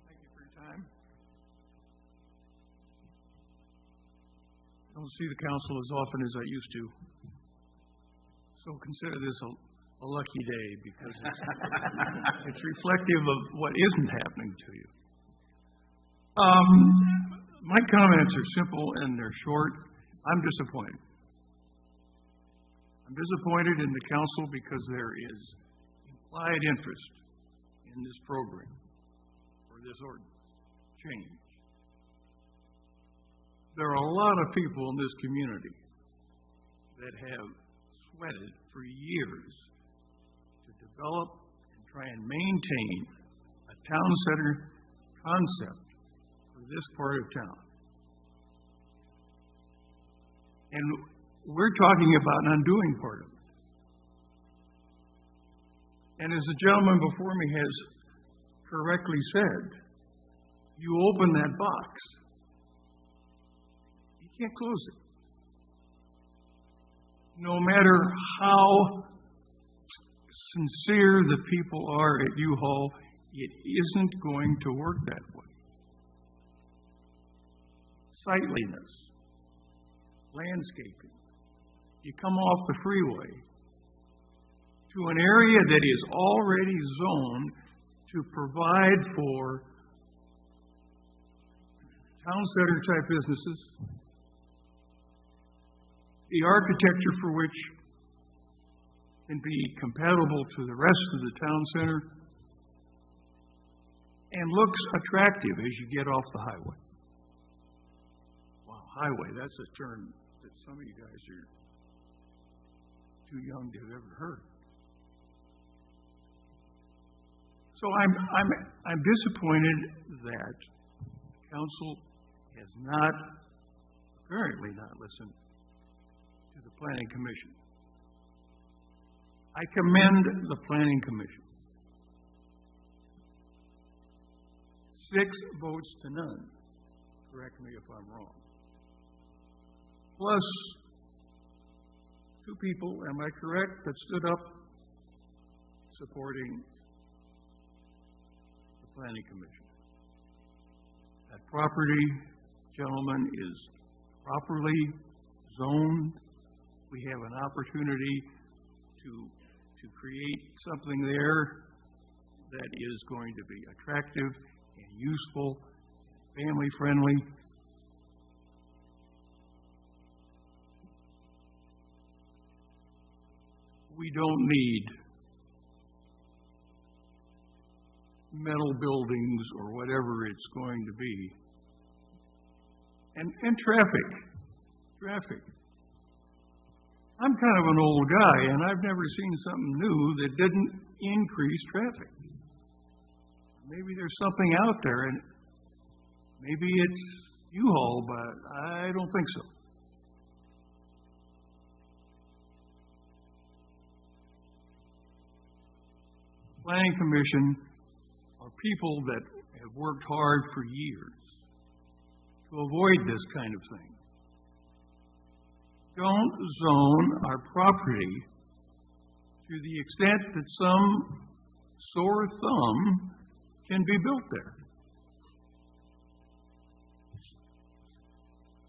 Thank you for your time. I don't see the council as often as I used to. So consider this a lucky day because it's reflective of what isn't happening to you. My comments are simple and they're short. I'm disappointed. I'm disappointed in the council because there is implied interest in this program or this ordinance change. There are a lot of people in this community that have sweated for years to develop and try and maintain a town center concept for this part of town. And we're talking about an undoing part of it. And as the gentleman before me has correctly said, you open that box, you can't close it. No matter how sincere the people are at U-Haul, it isn't going to work that way. Sightliness, landscaping. You come off the freeway to an area that is already zoned to provide for town center type businesses, the architecture for which can be compatible to the rest of the town center and looks attractive as you get off the highway. Wow, highway, that's a term that some of you guys are too young to have ever heard. So I'm disappointed that the council has apparently not listened to the Planning Commission. I commend the Planning Commission. 6 votes to none. Correct me if I'm wrong. Plus 2 people, am I correct, that stood up supporting the Planning Commission. That property, gentlemen, is properly zoned. We have an opportunity to create something there that is going to be attractive and useful, family friendly. We don't need metal buildings or whatever it's going to be. And traffic. I'm kind of an old guy, and I've never seen something new that didn't increase traffic. Maybe there's something out there, and maybe it's U-Haul, but I don't think so. Planning Commission are people that have worked hard for years to avoid this kind of thing. Don't zone our property to the extent that some sore thumb can be built there.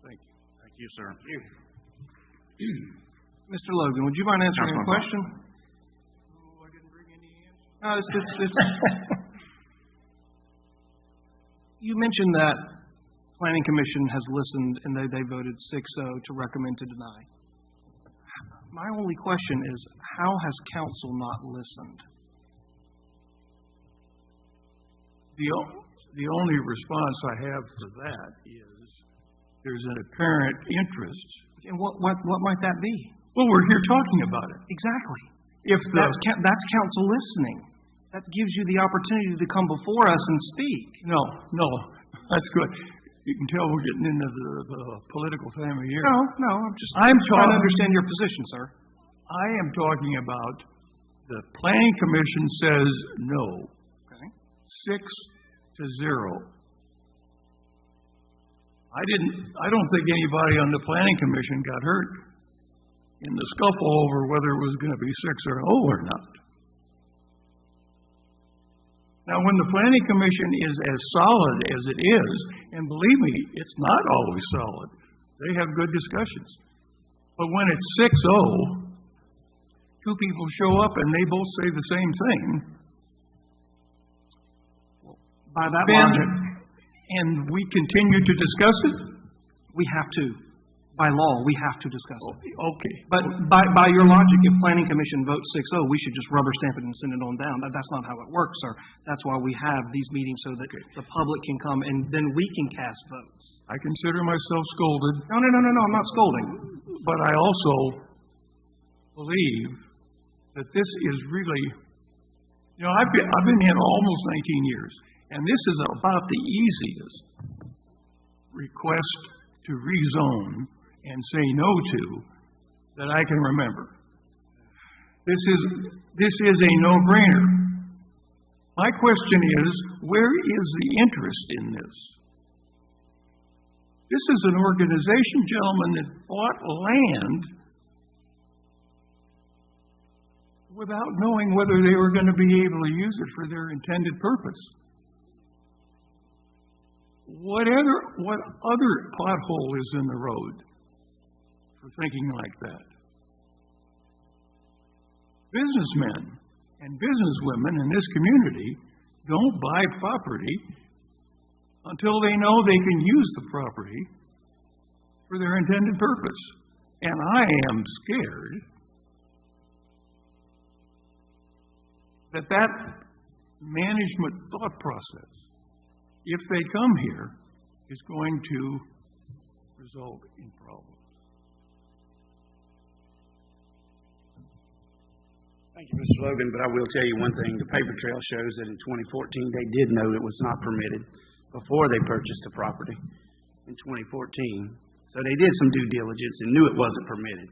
Thank you. Thank you, sir. Mr. Logan, would you mind answering a question? Oh, I didn't bring any answers. You mentioned that Planning Commission has listened, and they voted 6-0 to recommend to deny. My only question is, how has council not listened? The only response I have to that is there's an apparent interest. And what might that be? Well, we're here talking about it. Exactly. If That's council listening. That gives you the opportunity to come before us and speak. No, that's good. You can tell we're getting into the political time of year. No, I'm trying to understand your position, sir. I am talking about the Planning Commission says no. Okay. 6-0. I don't think anybody on the Planning Commission got hurt in the scuffle over whether it was going to be 6-0 or not. Now, when the Planning Commission is as solid as it is, and believe me, it's not always solid. They have good discussions. But when it's 6-0, two people show up and they both say the same thing. By that logic, and we continue to discuss it? We have to. By law, we have to discuss it. Okay. But by your logic, if Planning Commission votes 6-0, we should just rubber stamp it and send it on down. That's not how it works, sir. That's why we have these meetings so that the public can come and then we can cast votes. I consider myself scolded. No, I'm not scolding. But I also believe that this is really, I've been in almost 19 years, and this is about the easiest request to rezone and say no to that I can remember. This is a no-brainer. My question is, where is the interest in this? This is an organization, gentlemen, that bought land without knowing whether they were going to be able to use it for their intended purpose. What other pothole is in the road for thinking like that? Businessmen and businesswomen in this community don't buy property until they know they can use the property for their intended purpose. And I am scared that management thought process, if they come here, is going to result in problems. Thank you, Mr. Logan, but I will tell you one thing. The paper trail shows that in 2014, they did know it was not permitted before they purchased the property in 2014. So they did some due diligence and knew it wasn't permitted,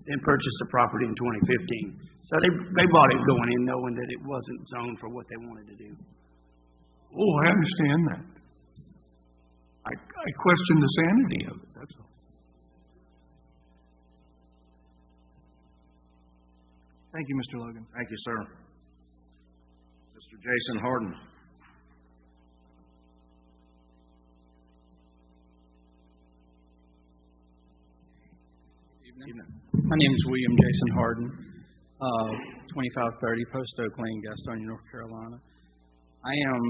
then purchased the property in 2015. So they bought it going in knowing that it wasn't zoned for what they wanted to do. Oh, I understand that. I question the sanity of it, that's all. Thank you, Mr. Logan. Thank you, sir. Mr. Jason Harden. My name is William Jason Harden, 2530 Post Oak Lane, Gastonia, North Carolina. I am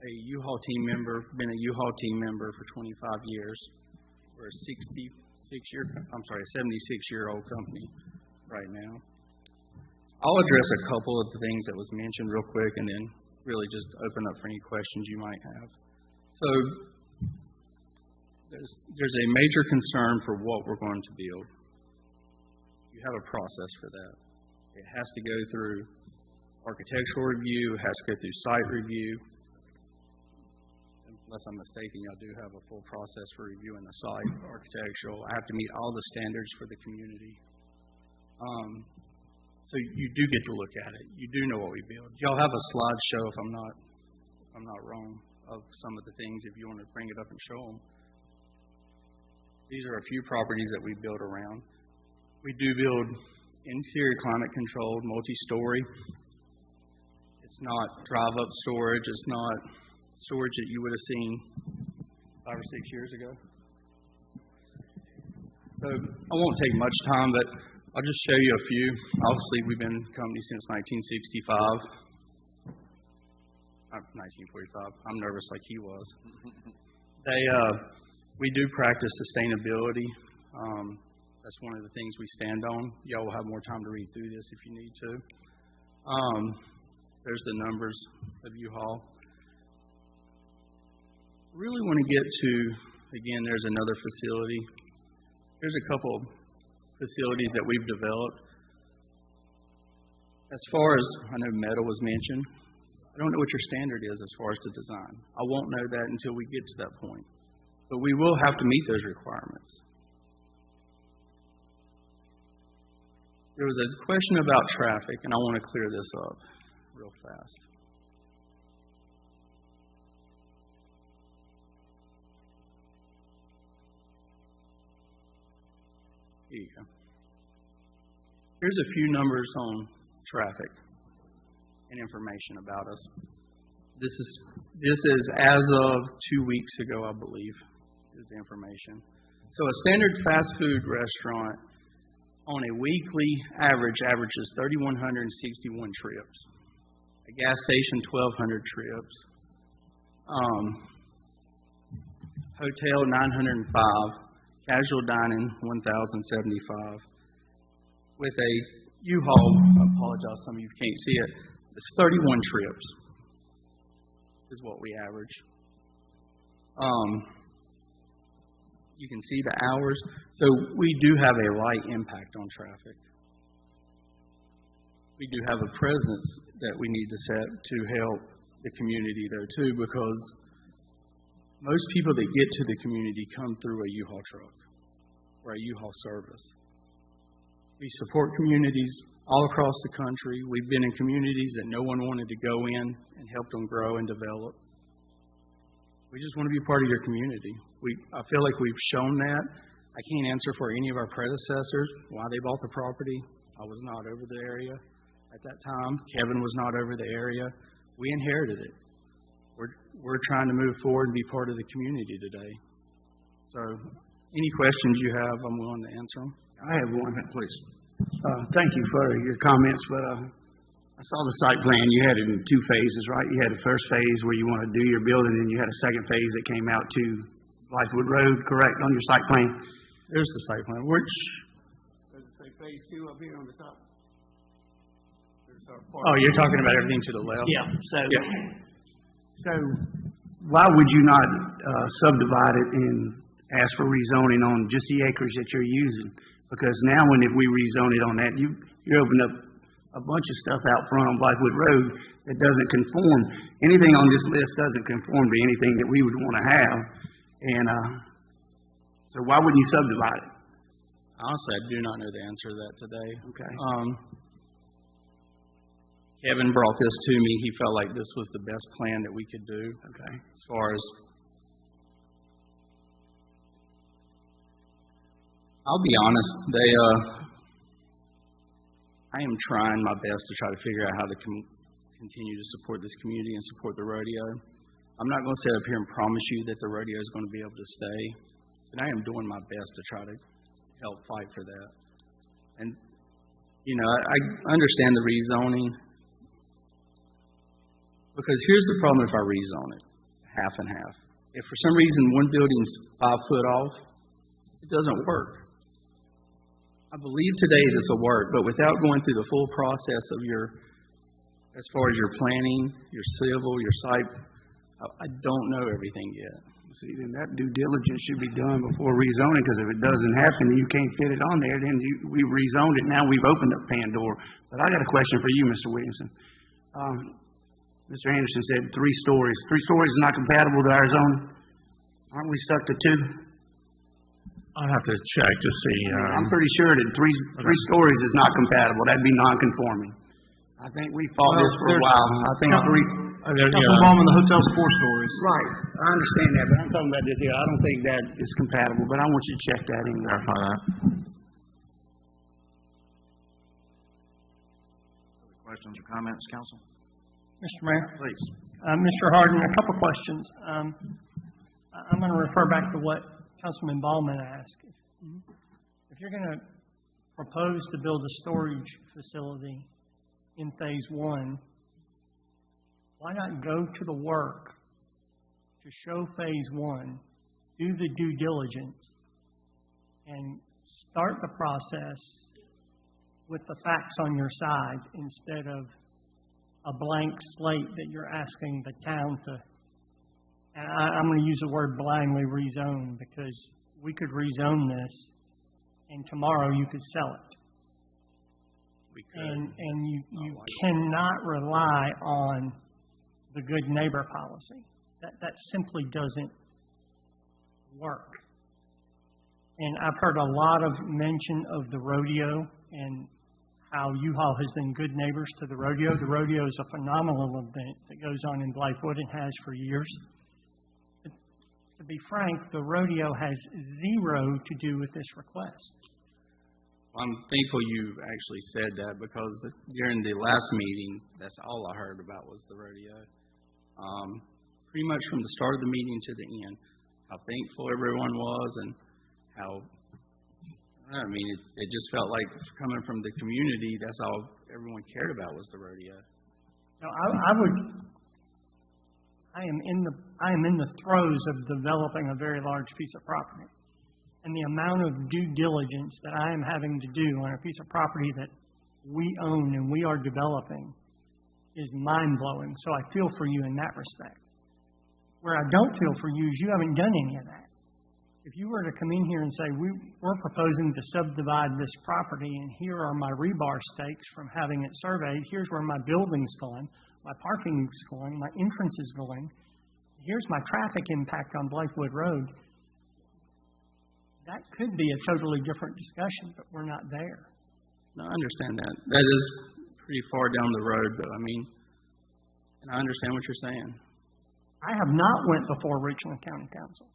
a U-Haul team member, been a U-Haul team member for 25 years. We're a 76-year-old company right now. I'll address a couple of the things that was mentioned real quick and then really just open up for any questions you might have. So there's a major concern for what we're going to build. You have a process for that. It has to go through architectural review, it has to go through site review. Unless I'm mistaken, I do have a full process for reviewing the site, architectural. I have to meet all the standards for the community. So you do get to look at it. You do know what we build. Y'all have a slideshow, if I'm not wrong, of some of the things if you want to bring it up and show them. These are a few properties that we build around. We do build interior climate controlled, multi-story. It's not drive-up storage. It's not storage that you would have seen 5 or 6 years ago. So I won't take much time, but I'll just show you a few. Obviously, we've been a company since 1965. 1945. I'm nervous like he was. We do practice sustainability. That's one of the things we stand on. Y'all will have more time to read through this if you need to. There's the numbers of U-Haul. Really want to get to, again, there's another facility. There's a couple facilities that we've developed. As far as, I know metal was mentioned. I don't know what your standard is as far as the design. I won't know that until we get to that point. But we will have to meet those requirements. There was a question about traffic, and I want to clear this up real fast. Here you go. Here's a few numbers on traffic and information about us. This is as of 2 weeks ago, I believe, is the information. So a standard fast food restaurant on a weekly average averages 3,161 trips. A gas station, 1,200 trips. Hotel, 905. Casual dining, 1,075. With a U-Haul, I apologize, some of you can't see it, it's 31 trips is what we average. You can see the hours. So we do have a light impact on traffic. We do have a presence that we need to set to help the community though too, because most people that get to the community come through a U-Haul truck or a U-Haul service. We support communities all across the country. We've been in communities that no one wanted to go in and help them grow and develop. We just want to be part of your community. I feel like we've shown that. I can't answer for any of our predecessors why they bought the property. I was not over the area at that time. Kevin was not over the area. We inherited it. We're trying to move forward and be part of the community today. So any questions you have, I'm willing to answer them. I have one, please. Thank you for your comments, but I saw the site plan. You had it in two phases, right? You had the first phase where you want to do your building, and you had a second phase that came out to Blythewood Road, correct, on your site plan? There's the site plan. Which? Does it say phase 2 up here on the top? Oh, you're talking about everything to the left? Yeah. So why would you not subdivide it and ask for rezoning on just the acreage that you're using? Because now if we rezone it on that, you open up a bunch of stuff out front on Blythewood Road that doesn't conform. Anything on this list doesn't conform to anything that we would want to have. And so why wouldn't you subdivide it? Honestly, I do not know the answer to that today. Okay. Kevin brought this to me. He felt like this was the best plan that we could do. Okay. As far as, I'll be honest, I am trying my best to try to figure out how to continue to support this community and support the rodeo. I'm not going to sit up here and promise you that the rodeo is going to be able to stay, but I am doing my best to try to help fight for that. And, I understand the rezoning, because here's the problem if I rezone it, half and half. If for some reason one building's 5 foot off, it doesn't work. I believe today this will work, but without going through the full process of as far as your planning, your civil, your site, I don't know everything yet. See, then that due diligence should be done before rezoning, because if it doesn't happen and you can't fit it on there, then we've rezoned it. Now we've opened up Pandora. But I got a question for you, Mr. Williamson. Mr. Anderson said 3 stories. 3 stories is not compatible to our zone. Aren't we stuck to 2? I'll have to check to see. I'm pretty sure that three stories is not compatible. That'd be non-conforming. I think we fought this for a while. I think 3. Involving the hotel's 4 stories. Right. I understand that, but I'm talking about this here. I don't think that is compatible, but I want you to check that in. Verify that. Questions or comments, council? Mr. Mayor? Please. Mr. Harden, a couple questions. I'm going to refer back to what Councilman Ballman asked. If you're going to propose to build a storage facility in phase 1, why not go to the work to show phase 1 do the due diligence and start the process with the facts on your side instead of a blank slate that you're asking the town to, and I'm going to use the word blindly rezone, because we could rezone this and tomorrow you could sell it. We could. And you cannot rely on the good neighbor policy. That simply doesn't work. And I've heard a lot of mention of the rodeo and how U-Haul has been good neighbors to the rodeo. The rodeo is a phenomenal event that goes on in Blythewood and has for years. But to be frank, the rodeo has zero to do with this request. Well, I'm thankful you actually said that, because during the last meeting, that's all I heard about was the rodeo. Pretty much from the start of the meeting to the end, how thankful everyone was and how, I mean, it just felt like coming from the community, that's all everyone cared about was the rodeo. No, I am in the throes of developing a very large piece of property. And the amount of due diligence that I am having to do on a piece of property that we own and we are developing is mind-blowing. So I feel for you in that respect. Where I don't feel for you is you haven't done any of that. If you were to come in here and say, we're proposing to subdivide this property, and here are my rebar stakes from having it surveyed, here's where my building's going, my parking's going, my entrance is going, here's my traffic impact on Blythewood Road, that could be a totally different discussion, but we're not there. No, I understand that. That is pretty far down the road, but I mean, and I understand what you're saying. I have not went before Richland County Council.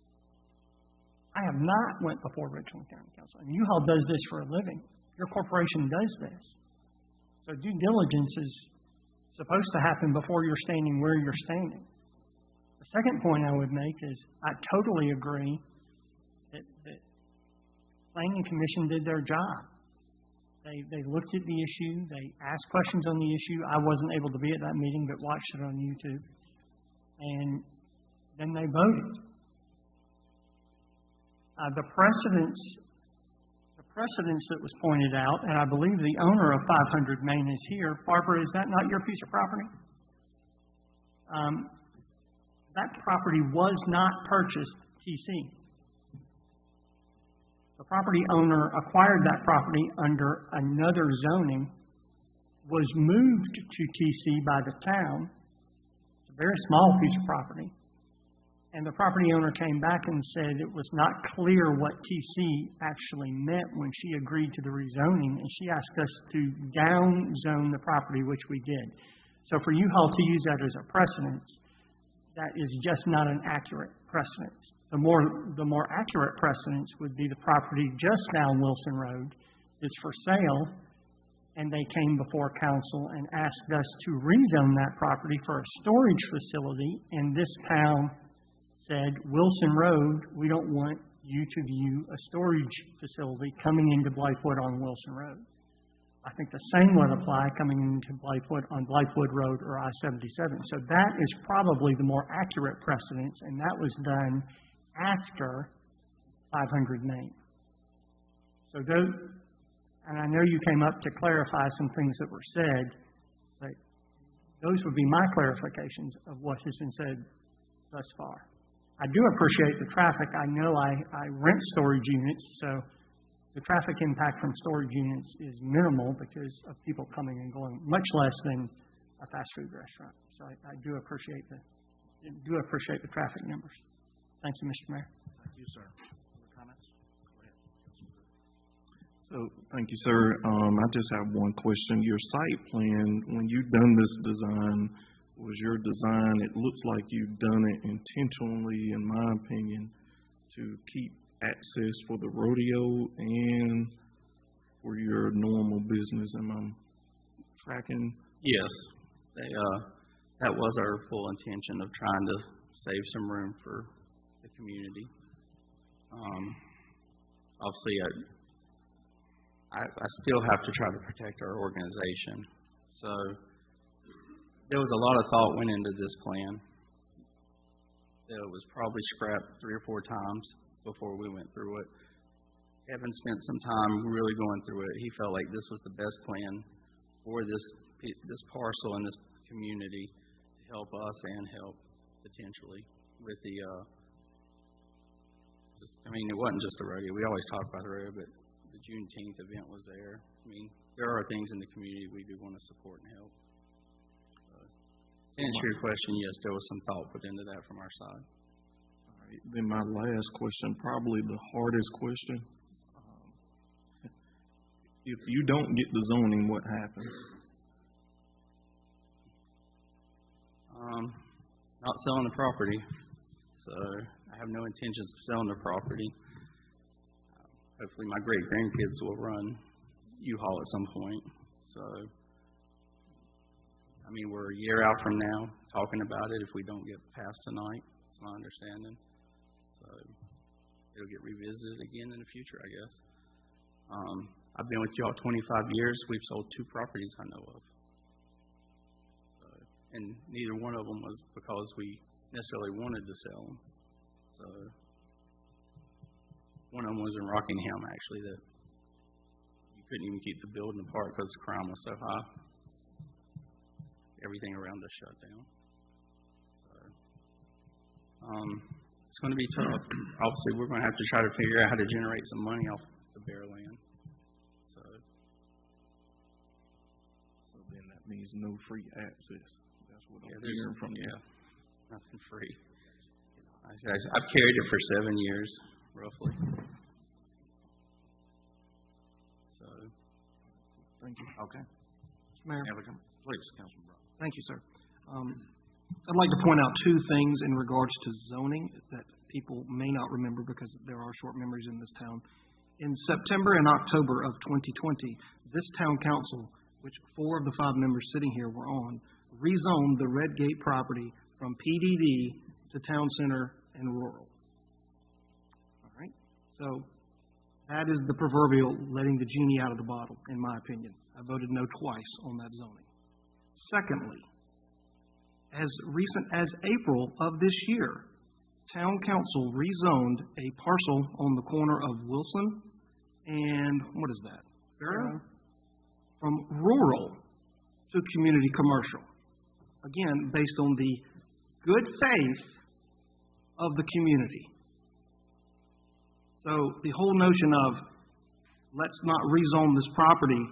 I have not went before Richland County Council. And U-Haul does this for a living. Your corporation does this. So due diligence is supposed to happen before you're standing where you're standing. The second point I would make is I totally agree that Planning Commission did their job. They looked at the issue. They asked questions on the issue. I wasn't able to be at that meeting, but watched it on YouTube. And then they voted. The precedence that was pointed out, and I believe the owner of 500 Main is here. Barbara, is that not your piece of property? That property was not purchased TC. The property owner acquired that property under another zoning, was moved to TC by the town. It's a very small piece of property. And the property owner came back and said it was not clear what TC actually meant when she agreed to the rezoning, and she asked us to down zone the property, which we did. So for U-Haul to use that as a precedent, that is just not an accurate precedent. The more accurate precedent would be the property just down Wilson Road is for sale, and they came before council and asked us to rezone that property for a storage facility, and this town said, Wilson Road, we don't want you to view a storage facility coming into Blythewood on Wilson Road. I think the same would apply coming into Blythewood on Blythewood Road or I-77. So that is probably the more accurate precedence, and that was done after 500 Main. So those, and I know you came up to clarify some things that were said, but those would be my clarifications of what has been said thus far. I do appreciate the traffic. I know I rent storage units, so the traffic impact from storage units is minimal because of people coming and going, much less than a fast food restaurant. So I do appreciate the traffic numbers. Thank you, Mr. Mayor. Thank you, sir. Other comments? Go ahead. So, thank you, sir. I just have one question. Your site plan, when you've done this design, was your design, it looks like you've done it intentionally, in my opinion, to keep access for the rodeo and for your normal business. Am I tracking? Yes. That was our full intention of trying to save some room for the community. Obviously, I still have to try to protect our organization. So there was a lot of thought went into this plan. that it was probably scrapped 3 or 4 times before we went through it. Kevin spent some time really going through it. He felt like this was the best plan for this parcel and this community to help us and help potentially with the, it wasn't just the rodeo. We always talk about the rodeo, but the Juneteenth event was there. I mean, there are things in the community we do want to support and help. To answer your question, yes, there was some thought put into that from our side. All right, then my last question, probably the hardest question. If you don't get the zoning, what happens? Not selling the property. So I have no intentions of selling the property. Hopefully my great-grandkids will run U-Haul at some point. So, we're a year out from now talking about it if we don't get past tonight. That's my understanding. So it'll get revisited again in the future, I guess. I've been with y'all 25 years. We've sold 2 properties I know of. And neither one of them was because we necessarily wanted to sell them. So one of them was in Rockingham, actually, that you couldn't even keep the building apart because the crime was so high. Everything around us shut down. So it's going to be tough. Obviously, we're going to have to try to figure out how to generate some money off the bare land. So then that means no free access. That's what I'm hearing from you. Yeah, nothing free. I've carried it for 7 years, roughly. So, thank you. Okay. Mr. Mayor. Please, Councilman Brown. Thank you, sir. I'd like to point out 2 things in regards to zoning that people may not remember because there are short memories in this town. In September and October of 2020, this town council, which 4 of the 5 members sitting here were on, rezoned the Red Gate property from PDD to Town Center and Rural. All right? So that is the proverbial letting the genie out of the bottle, in my opinion. I voted no twice on that zoning. Secondly, as recent as April of this year, Town Council rezoned a parcel on the corner of Wilson and, what is that? Barrow? From rural to community commercial. Again, based on the good faith of the community. So the whole notion of let's not rezone this property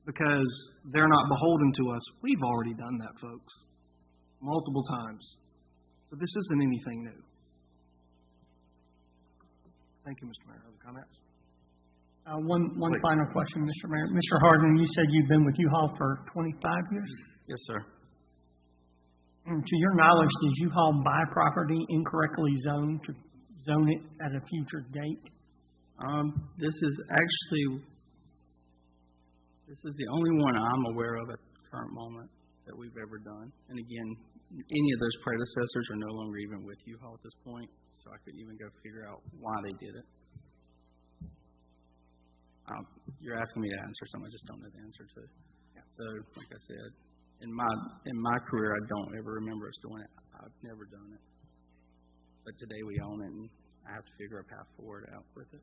because they're not beholden to us, we've already done that, folks, multiple times. So this isn't anything new. Thank you, Mr. Mayor. Other comments? One final question, Mr. Mayor. Mr. Hardin, you said you've been with U-Haul for 25 years? Yes, sir. And to your knowledge, did U-Haul buy property incorrectly zoned to zone it at a future date? This is the only one I'm aware of at the current moment that we've ever done. And again, any of those predecessors are no longer even with U-Haul at this point, so I couldn't even go figure out why they did it. You're asking me to answer something I just don't know the answer to. Yeah. So, like I said, in my career, I don't ever remember us doing it. I've never done it. But today we own it, and I have to figure a path forward out with it.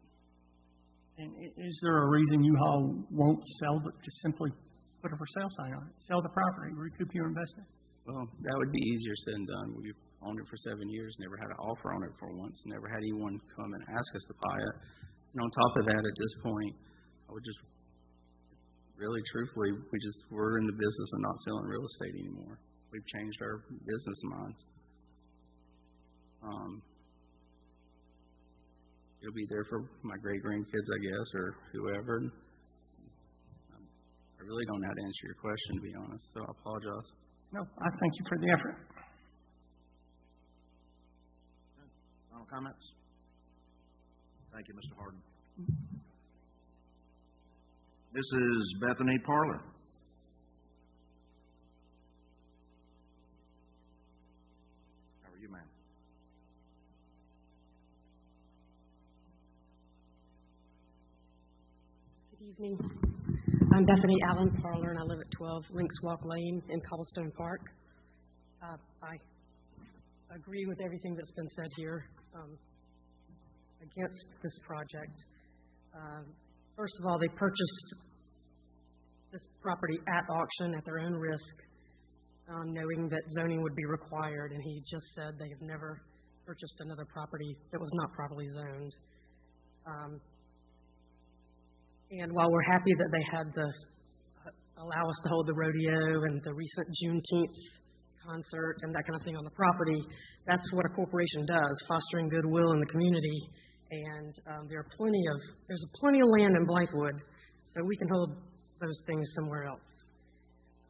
And is there a reason U-Haul won't sell it? Just simply put a for sale sign on it, sell the property, recoup your investment? Well, that would be easier said than done. We've owned it for 7 years, never had an offer on it for once, never had anyone come and ask us to buy it. And on top of that, at this point, I would just really truthfully, we're in the business of not selling real estate anymore. We've changed our business minds. It'll be there for my great-grandkids, I guess, or whoever. I really don't know how to answer your question, to be honest, so I apologize. No, I thank you for the effort. Final comments? Thank you, Mr. Hardin. Mrs. Bethany Parler. How are you, ma'am? Good evening. I'm Bethany Allen Parler, and I live at 12 Lynx Walk Lane in Cobblestone Park. agree with everything that's been said here against this project. First of all, they purchased this property at auction at their own risk, knowing that zoning would be required, and he just said they have never purchased another property that was not properly zoned. And while we're happy that they had to allow us to hold the rodeo and the recent Juneteenth concert and that kind of thing on the property, that's what a corporation does, fostering goodwill in the community. And there's plenty of land in Blythewood, so we can hold those things somewhere else.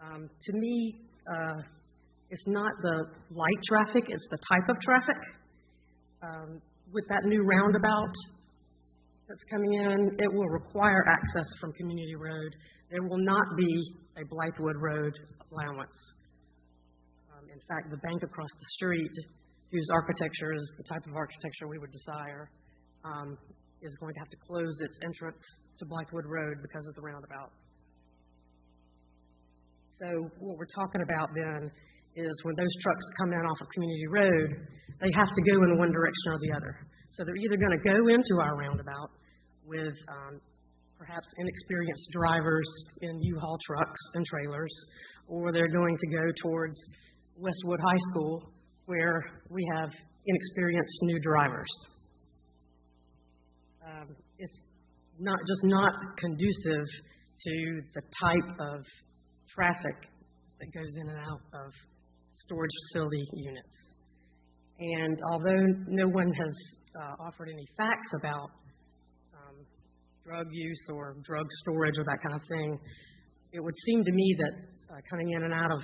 To me, it's not the light traffic, it's the type of traffic. With that new roundabout that's coming in, it will require access from Community Road. There will not be a Blythewood Road allowance. In fact, the bank across the street, whose architecture is the type of architecture we would desire, is going to have to close its entrance to Blythewood Road because of the roundabout. So what we're talking about then is when those trucks come in off of Community Road, they have to go in one direction or the other. So they're either going to go into our roundabout with perhaps inexperienced drivers in U-Haul trucks and trailers, or they're going to go towards Westwood High School, where we have inexperienced new drivers. It's not conducive to the type of traffic that goes in and out of storage facility units. And although no one has offered any facts about drug use or drug storage or that kind of thing, it would seem to me that coming in and out of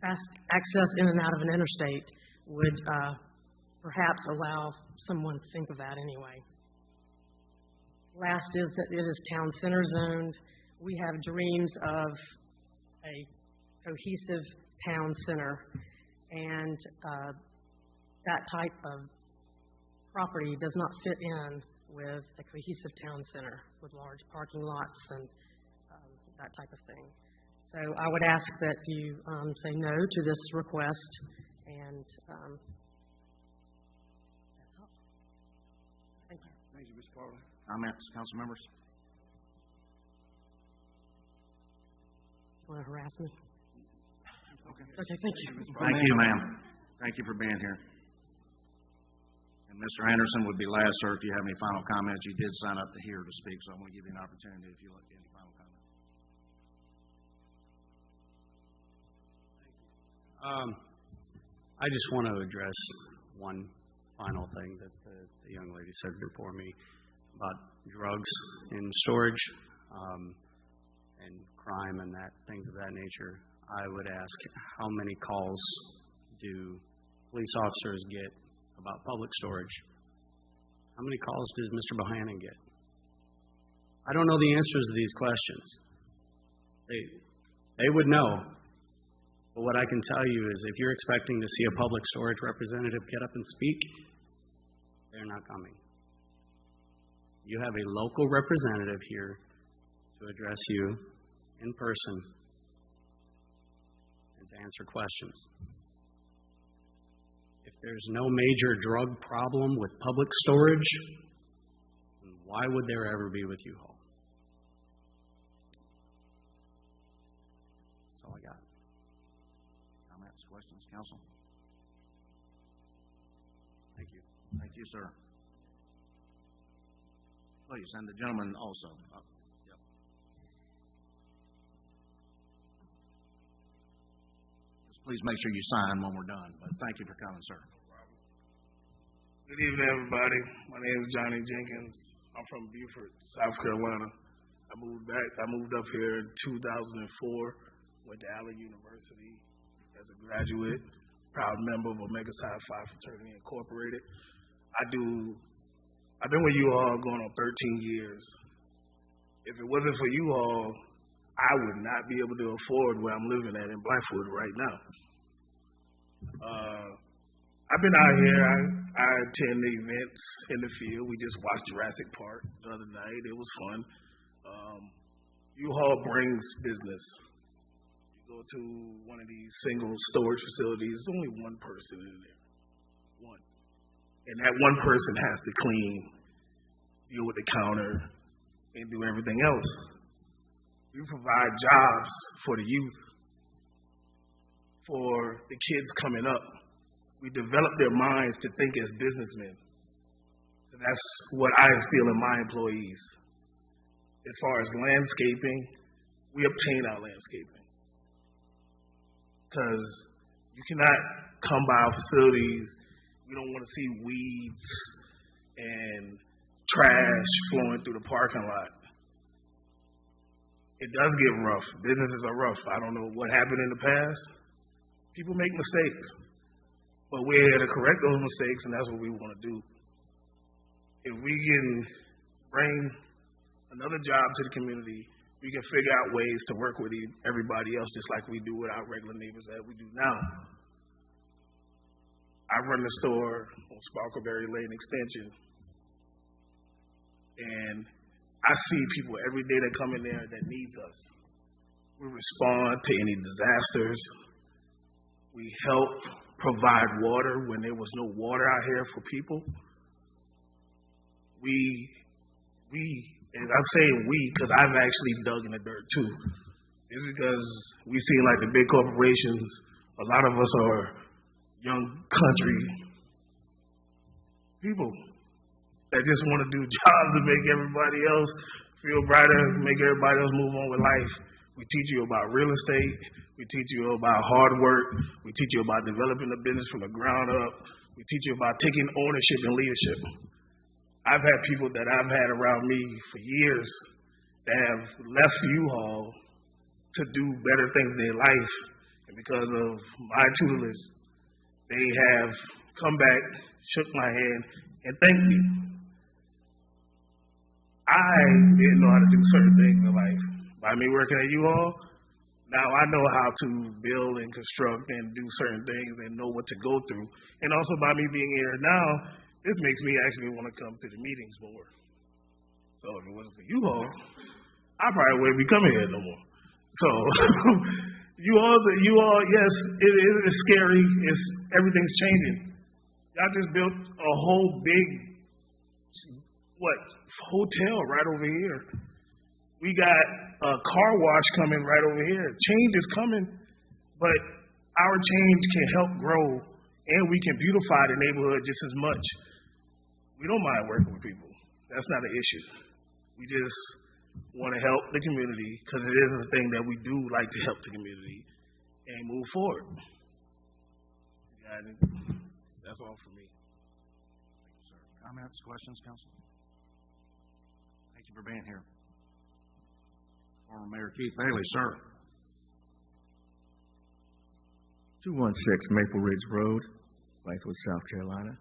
fast access in and out of an interstate would perhaps allow someone to think of that anyway. Last is that it is town center zoned. We have dreams of a cohesive town center, and that type of property does not fit in with a cohesive town center with large parking lots and that type of thing. So I would ask that you say no to this request, and that's all. Thank you. Thank you, Mr. Parley. Comments, council members? Want to harass me? Okay. Okay, thank you. Thank you, ma'am. Thank you for being here. And Mr. Anderson would be last, sir, if you have any final comments. You did sign up to here to speak, so I'm going to give you an opportunity if you like any final comments. I just want to address one final thing that the young lady said before me about drugs in storage and crime and things of that nature. I would ask, how many calls do police officers get about public storage? How many calls does Mr. Bohannon get? I don't know the answers to these questions. They would know. But what I can tell you is if you're expecting to see a public storage representative get up and speak, they're not coming. You have a local representative here to address you in person and to answer questions. If there's no major drug problem with public storage, then why would there ever be with U-Haul? That's all I got. Comments, questions, council? Thank you. Thank you, sir. Please, and the gentleman also. Yep. Just please make sure you sign when we're done, but thank you for coming, sir. Good evening, everybody. My name is Johnny Jenkins. I'm from Beaufort, South Carolina. I moved up here in 2004, went to Allen University as a graduate, proud member of Omega Psi Phi Fraternity Incorporated. I've been with you all going on 13 years. If it wasn't for you all, I would not be able to afford where I'm living at in Blythewood right now. I've been out here. I attend the events in the field. We just watched Jurassic Park the other night. It was fun. U-Haul brings business. You go to one of these single storage facilities, there's only one person in there. one. And that one person has to clean, deal with the counter, and do everything else. We provide jobs for the youth, for the kids coming up. We develop their minds to think as businessmen. So that's what I instill in my employees. As far as landscaping, we obtain our landscaping. Because you cannot come by our facilities, we don't want to see weeds and trash flowing through the parking lot. It does get rough. Businesses are rough. I don't know what happened in the past. People make mistakes. But we're here to correct those mistakes, and that's what we want to do. If we can bring another job to the community, we can figure out ways to work with everybody else just like we do with our regular neighbors that we do now. I run the store on Sparkleberry Lane Extension, and I see people every day that come in there that needs us. We respond to any disasters. We help provide water when there was no water out here for people. And I'm saying we because I've actually dug in the dirt too. It's because we seem like the big corporations, a lot of us are young country people that just want to do jobs to make everybody else feel brighter, make everybody else move on with life. We teach you about real estate. We teach you about hard work. We teach you about developing a business from the ground up. We teach you about taking ownership and leadership. I've had people that I've had around me for years that have left U-Haul to do better things in their life. And because of my tutelage, they have come back, shook my hand, and thanked me. I didn't know how to do certain things in life. By me working at U-Haul, now I know how to build and construct and do certain things and know what to go through. And also by me being here now, this makes me actually want to come to the meetings more. So if it wasn't for U-Haul, I probably wouldn't be coming here no more. So U-Haul, yes, it is scary. Everything's changing. Y'all just built a whole big, hotel right over here. We got a car wash coming right over here. Change is coming, but our change can help grow, and we can beautify the neighborhood just as much. We don't mind working with people. That's not an issue. We just want to help the community because it is a thing that we do like to help the community and move forward. That's all for me. Thank you, sir. Comments, questions, council? Thank you for being here. Former Mayor Keith Bailey, sir. 216 Maple Ridge Road, Blythewood, South Carolina.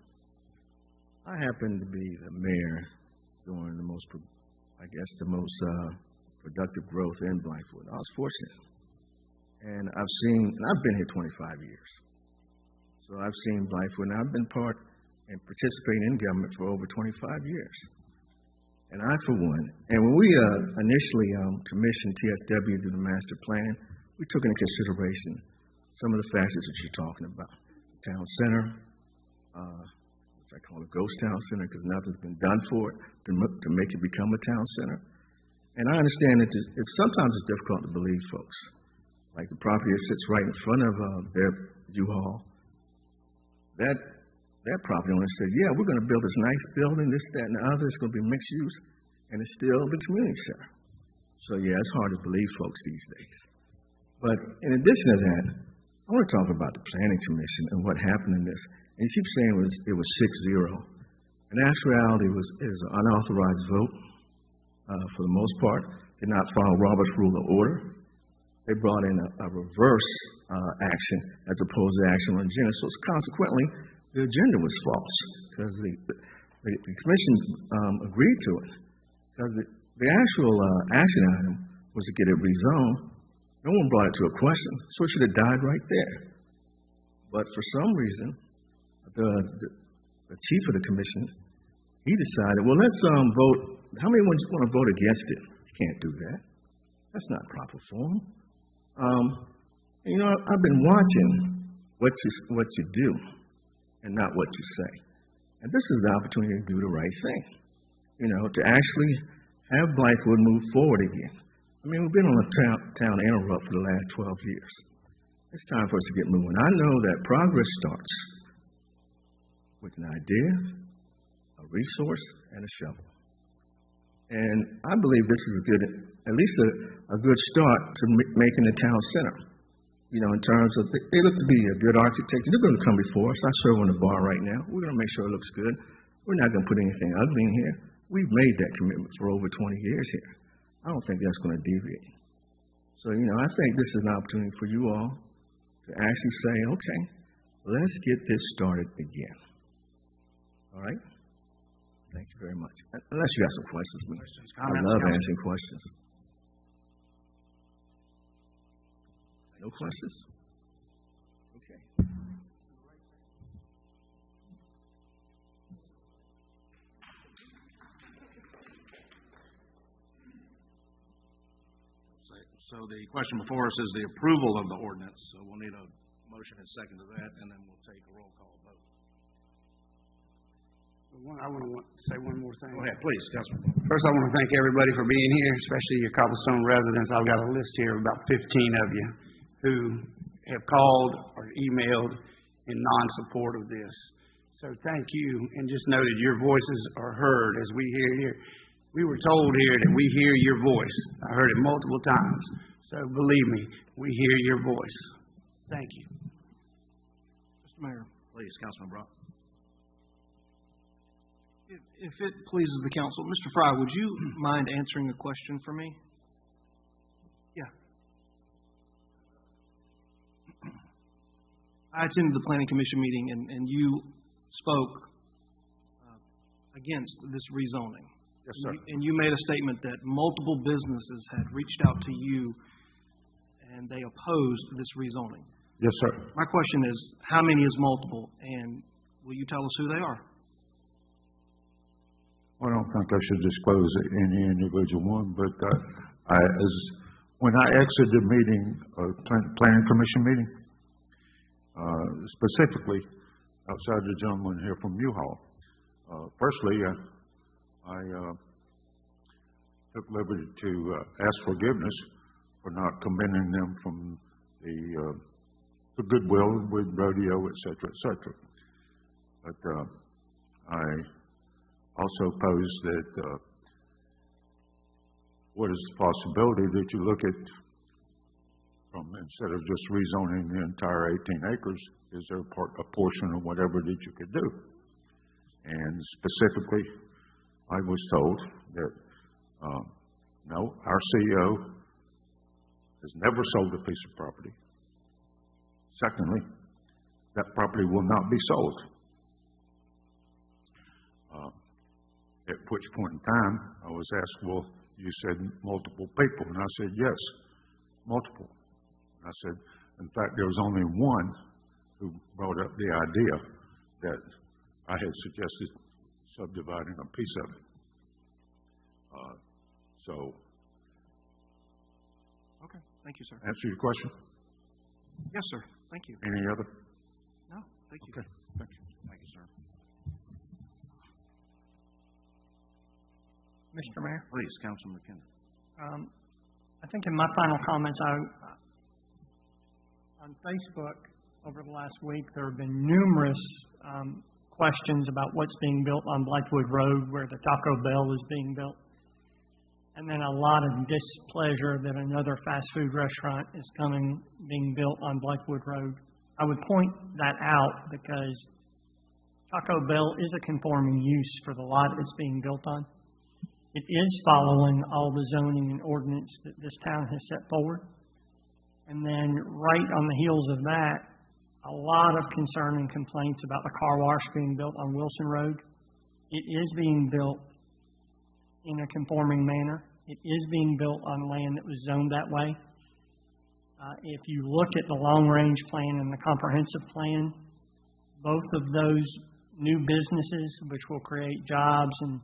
I happen to be the mayor during the most productive growth in Blythewood. I was fortunate. And I've been here 25 years. So I've seen Blythewood, and I've been part and participating in government for over 25 years. And I, for one, and when we initially commissioned TSW to do the master plan, we took into consideration some of the facets that you're talking about. The town center, which I call a ghost town center because nothing's been done for it to make it become a town center. And I understand that sometimes it's difficult to believe folks. Like the property that sits right in front of their U-Haul, that property owner said, yeah, we're going to build this nice building, this, that, and the other. It's going to be mixed use, and it's still the community center. So, yeah, it's hard to believe folks these days. But in addition to that, I want to talk about the Planning Commission and what happened in this. And you keep saying it was 6-0. In actuality, it was an unauthorized vote for the most part. Did not follow Robert's Rule of Order. They brought in a reverse action as opposed to action on agenda. So consequently, the agenda was false because the commission agreed to it. Because the actual action item was to get it rezoned. No one brought it to a question, so it should have died right there. But for some reason, the chief of the commission, he decided, well, let's vote. How many want to vote against it? You can't do that. That's not proper form. I've been watching what you do. and not what you say. And this is the opportunity to do the right thing, to actually have Blythewood move forward again. I mean, we've been on a town interrupt for the last 12 years. It's time for us to get moving. I know that progress starts with an idea, a resource, and a shovel. And I believe this is at least a good start to making the town center. In terms of, they look to be a good architect. They're going to come before us. I serve on the bar right now. We're going to make sure it looks good. We're not going to put anything ugly in here. We've made that commitment for over 20 years here. I don't think that's going to deviate. So, I think this is an opportunity for you all to actually say, okay, let's get this started again. All right? Thank you very much. Unless you got some questions. I love answering questions. No questions? Okay. So the question before us is the approval of the ordinance. So we'll need a motion and second to that, and then we'll take a roll call vote. I want to say one more thing. Go ahead, please, Councilman. First, I want to thank everybody for being here, especially your Cobblestone residents. I've got a list here of about 15 of you who have called or emailed in non-support of this. So thank you, and just know that your voices are heard as we hear here. We were told here that we hear your voice. I heard it multiple times. So believe me, we hear your voice. Thank you. Mr. Mayor. Please, Councilman Brock. If it pleases the council, Mr. Fry, would you mind answering a question for me? Yeah. I attended the Planning Commission meeting, and you spoke against this rezoning. Yes, sir. And you made a statement that multiple businesses had reached out to you, and they opposed this rezoning. Yes, sir. My question is, how many is multiple, and will you tell us who they are? I don't think I should disclose any individual one, but when I exited the meeting, Planning Commission meeting, specifically outside the gentleman here from U-Haul, firstly, I took liberty to ask forgiveness for not commending them from the goodwill with rodeo, et cetera, But I also pose that what is the possibility that you look at from, instead of just rezoning the entire 18 acres, is there a portion of whatever that you could do? And specifically, I was told that, no, our CEO has never sold a piece of property. Secondly, that property will not be sold. At which point in time, I was asked, well, you said multiple people. And I said, yes, multiple. And I said, in fact, there was only one who brought up the idea that I had suggested subdividing a piece of it. Okay. Thank you, sir. Answer your question? Yes, sir. Thank you. Any other? No, thank you. Okay. Thank you. Thank you, sir. Mr. Mayor? Please, Councilman McKinnon. I think in my final comments, on Facebook over the last week, there have been numerous questions about what's being built on Blythewood Road, where the Taco Bell is being built. And then a lot of displeasure that another fast food restaurant is being built on Blythewood Road. I would point that out because Taco Bell is a conforming use for the lot it's being built on. It is following all the zoning and ordinance that this town has set forward. And then right on the heels of that, a lot of concern and complaints about the car wash being built on Wilson Road. It is being built in a conforming manner. It is being built on land that was zoned that way. If you look at the long-range plan and the comprehensive plan, both of those new businesses, which will create jobs and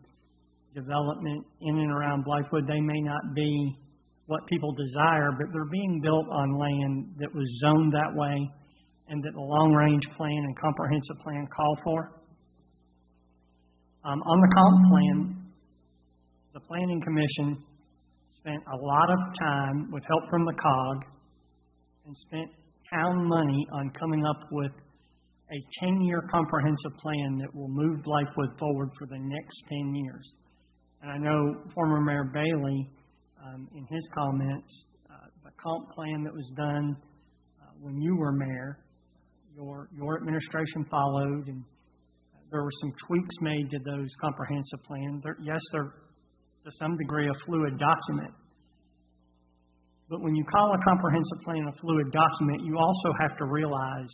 development in and around Blythewood, they may not be what people desire, but they're being built on land that was zoned that way and that the long-range plan and comprehensive plan call for. On the comp plan, the Planning Commission spent a lot of time with help from the COG and spent town money on coming up with a 10-year comprehensive plan that will move Blythewood forward for the next 10 years. And I know former Mayor Bailey, in his comments, the comp plan that was done when you were mayor, your administration followed, and there were some tweaks made to those comprehensive plans. Yes, they're to some degree a fluid document. But when you call a comprehensive plan a fluid document, you also have to realize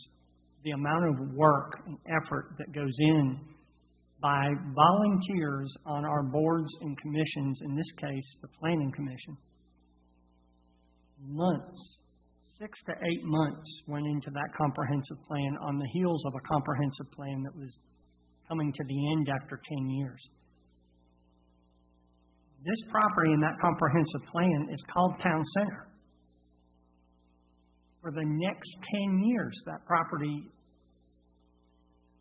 the amount of work and effort that goes in by volunteers on our boards and commissions, in this case, the Planning Commission. Months, 6 to 8 months went into that comprehensive plan on the heels of a comprehensive plan that was coming to the end after 10 years. This property in that comprehensive plan is called Town Center. For the next 10 years, that property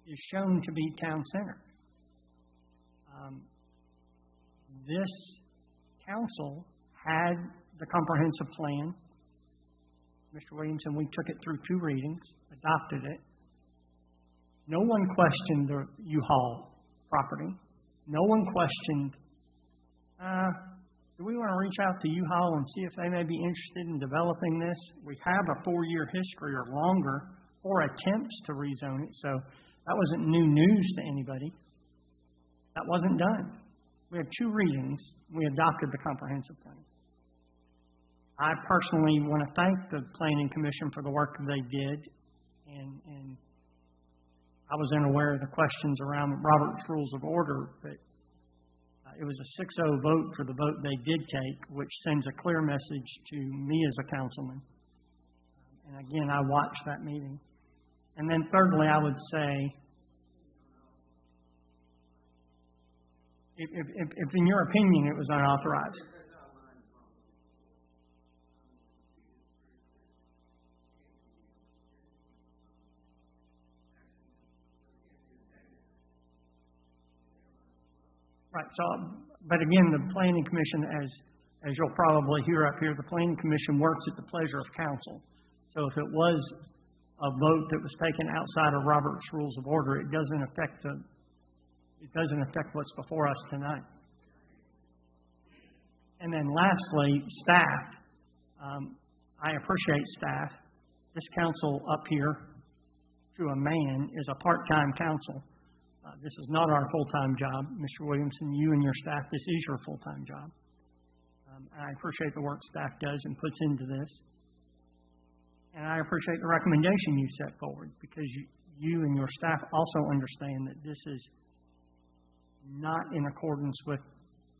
is shown to be Town Center. This council had the comprehensive plan. Mr. Williamson, we took it through 2 readings, adopted it. No one questioned the U-Haul property. No one questioned, do we want to reach out to U-Haul and see if they may be interested in developing this? We have a 4-year history or longer for attempts to rezone it, so that wasn't new news to anybody. That wasn't done. We had 2 readings. We adopted the comprehensive plan. I personally want to thank the Planning Commission for the work that they did, and I was unaware of the questions around Robert's Rules of Order, but it was a 6-0 vote for the vote they did take, which sends a clear message to me as a councilman. And again, I watched that meeting. And then thirdly, I would say, if in your opinion it was unauthorized, right, so, but again, the Planning Commission, as you'll probably hear up here, the Planning Commission works at the pleasure of council. So if it was a vote that was taken outside of Robert's Rules of Order, it doesn't affect what's before us tonight. And then lastly, staff. I appreciate staff. This council up here, to a man, is a part-time council. This is not our full-time job. Mr. Williamson, you and your staff, this is your full-time job. I appreciate the work staff does and puts into this. And I appreciate the recommendation you set forward, because you and your staff also understand that this is not in accordance with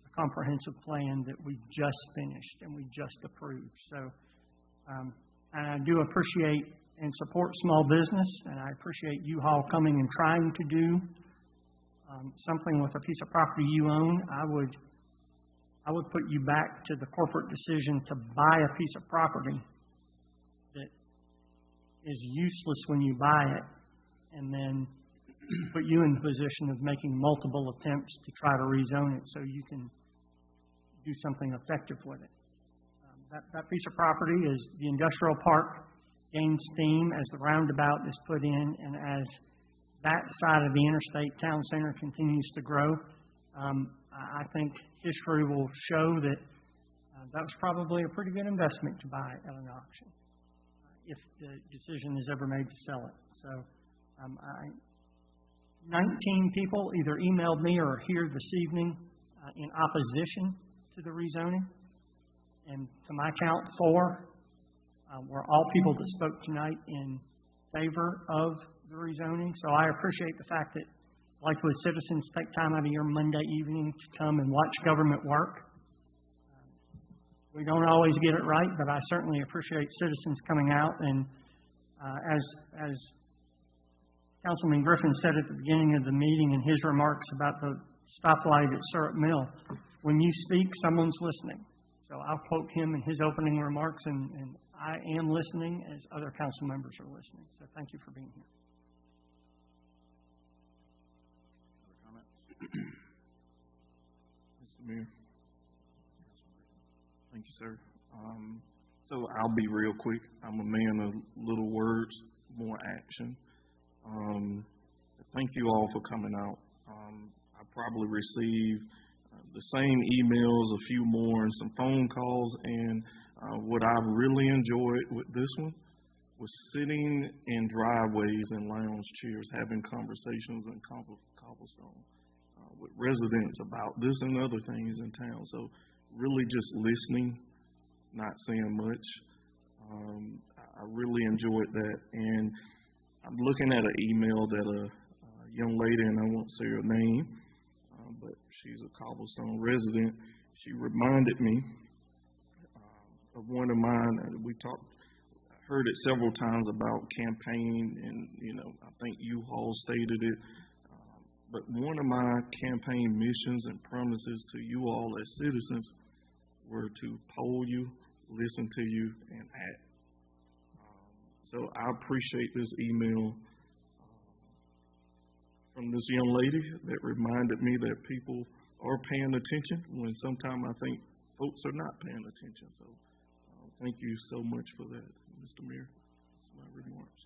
the comprehensive plan that we just finished and we just approved. So, and I do appreciate and support small business, and I appreciate U-Haul coming and trying to do something with a piece of property you own. I would put you back to the corporate decision to buy a piece of property that is useless when you buy it, and then put you in the position of making multiple attempts to try to rezone it so you can do something effective with it. That piece of property is the industrial park gains steam as the roundabout is put in, and as that side of the interstate town center continues to grow. I think history will show that that was probably a pretty good investment to buy at an auction, if the decision is ever made to sell it. So 19 people either emailed me or are here this evening in opposition to the rezoning. And to my count, 4 were all people that spoke tonight in favor of the rezoning. So I appreciate the fact that Blythewood citizens take time out of your Monday evening to come and watch government work. We don't always get it right, but I certainly appreciate citizens coming out. And as Councilman Griffin said at the beginning of the meeting in his remarks about the stoplight at Syrup Mill, when you speak, someone's listening. So I'll quote him in his opening remarks, and I am listening as other council members are listening. So thank you for being here. Mr. Mayor. Thank you, sir. So I'll be real quick. I'm a man of little words, more action. Thank you all for coming out. I probably received the same emails, a few more, and some phone calls. And what I really enjoyed with this one was sitting in driveways and lounge chairs, having conversations in cobblestone with residents about this and other things in town. So really just listening, not saying much. I really enjoyed that. And I'm looking at an email that a young lady, and I won't say her name, but she's a Cobblestone resident. She reminded me of one of mine. We heard it several times about campaign, and I think you all stated it. But one of my campaign missions and promises to you all as citizens were to poll you, listen to you, and act. So I appreciate this email from this young lady that reminded me that people are paying attention when sometimes I think folks are not paying attention. So thank you so much for that, Mr. Mayor. That's my remarks.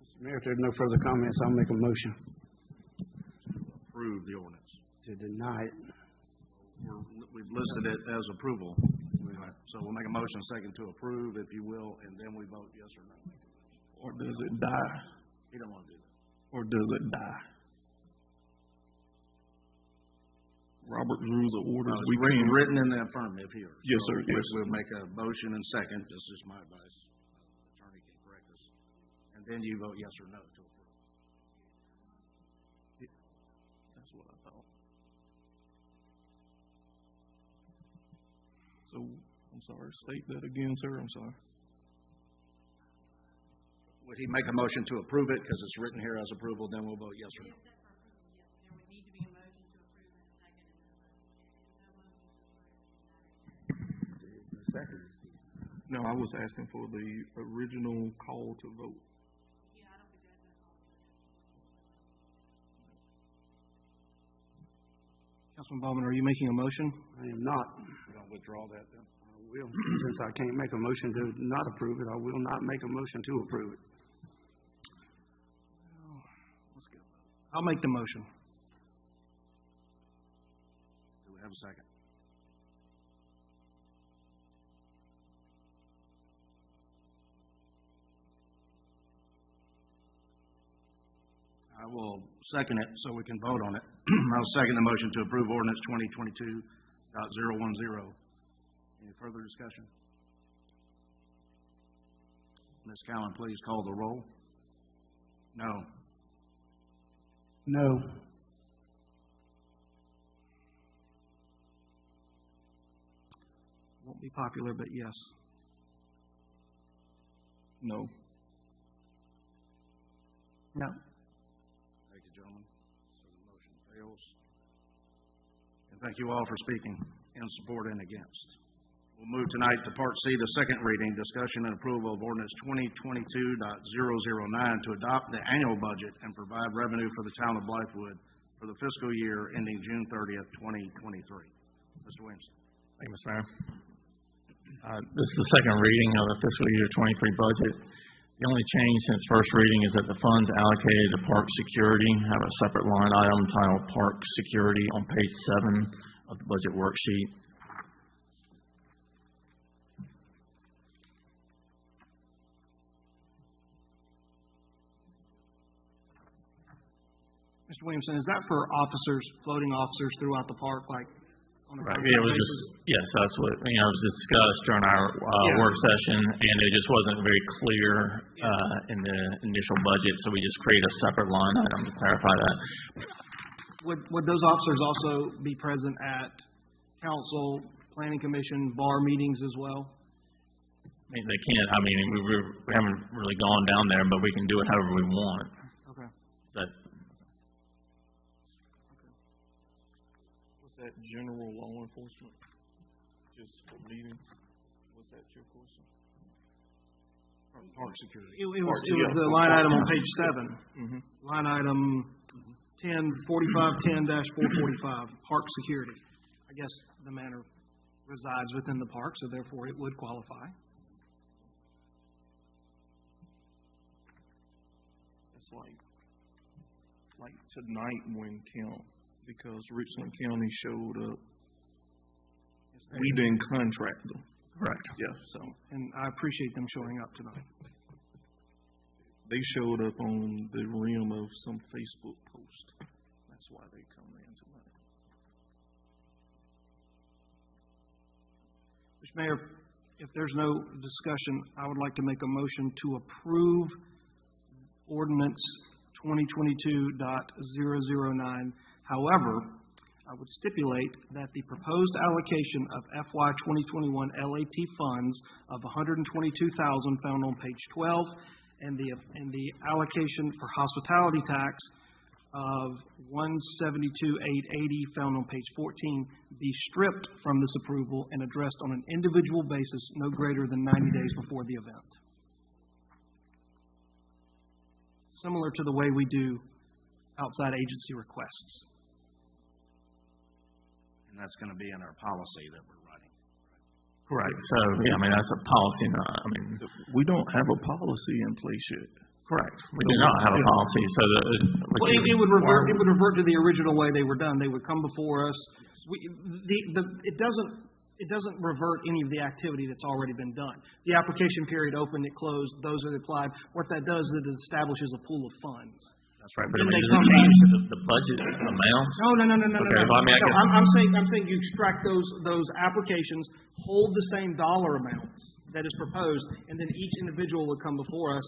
Mr. Mayor, if there's no further comments, I'll make a motion. Approve the ordinance. To deny it. We've listed it as approval. So we'll make a motion second to approve, if you will, and then we vote yes or no. Or does it die? He don't want to do that. Or does it die? Robert's Rules of Orders. Written in the affirmative here. Yes, sir. Yes. We'll make a motion and second. This is my advice. Attorney can correct us. And then you vote yes or no to approve. That's what I thought. So, I'm sorry, state that again, sir. I'm sorry. Would he make a motion to approve it because it's written here as approval, then we'll vote yes or no? No, I was asking for the original call to vote. Councilman Bowman, are you making a motion? I am not. You don't withdraw that then? I will. Since I can't make a motion to not approve it, I will not make a motion to approve it. I'll make the motion. Do we have a second? I will second it so we can vote on it. I'll second the motion to approve ordinance 2022.010. Any further discussion? Ms. Cowan, please call the roll. No. No. Won't be popular, but yes. No. No. Thank you, gentlemen. So the motion fails. And thank you all for speaking in support and against. We'll move tonight to Part C, the second reading, discussion and approval of ordinance 2022.009 to adopt the annual budget and provide revenue for the town of Blythewood for the fiscal year ending June 30th, 2023. Mr. Williamson. Thank you, Mr. Mayor. This is the second reading of the fiscal year 23 budget. The only change since first reading is that the funds allocated to park security have a separate line item titled Park Security on page 7 of the budget worksheet. Mr. Williamson, is that for officers, floating officers throughout the park, like on a right? Yeah, it was just, yes, that's what was discussed during our work session, and it just wasn't very clear in the initial budget, so we just created a separate line item to clarify that. Would those officers also be present at council, planning commission, bar meetings as well? I mean, they can't. I mean, we haven't really gone down there, but we can do it however we want. Okay. That general law enforcement? just for meetings? Was that your question? Park security. It was the line item on page 7. Line item 104510-445, park security. I guess the manor resides within the park, so therefore it would qualify. It's like tonight wouldn't count because Richland County showed up. We didn't contract them. Correct. Yeah, so And I appreciate them showing up tonight. they showed up on the rim of some Facebook post. That's why they come in tonight. Mr. Mayor, if there's no discussion, I would like to make a motion to approve Ordinance 2022.009. However, I would stipulate that the proposed allocation of FY 2021 LAT funds of $122,000 found on page 12 and the allocation for hospitality tax of $172,880 found on page 14 be stripped from this approval and addressed on an individual basis no greater than 90 days before the event. Similar to the way we do outside agency requests. And that's going to be in our policy that we're running. Correct. So, yeah, I mean, that's a policy. We don't have a policy in place yet. Correct. We do not have a policy. So it would revert to the original way they were done. They would come before us. It doesn't revert any of the activity that's already been done. The application period opened, it closed, those that applied. What that does is it establishes a pool of funds. That's right, but does it change the budget amounts? No. Okay, well, I'm saying you extract those applications, hold the same dollar amounts that is proposed, and then each individual would come before us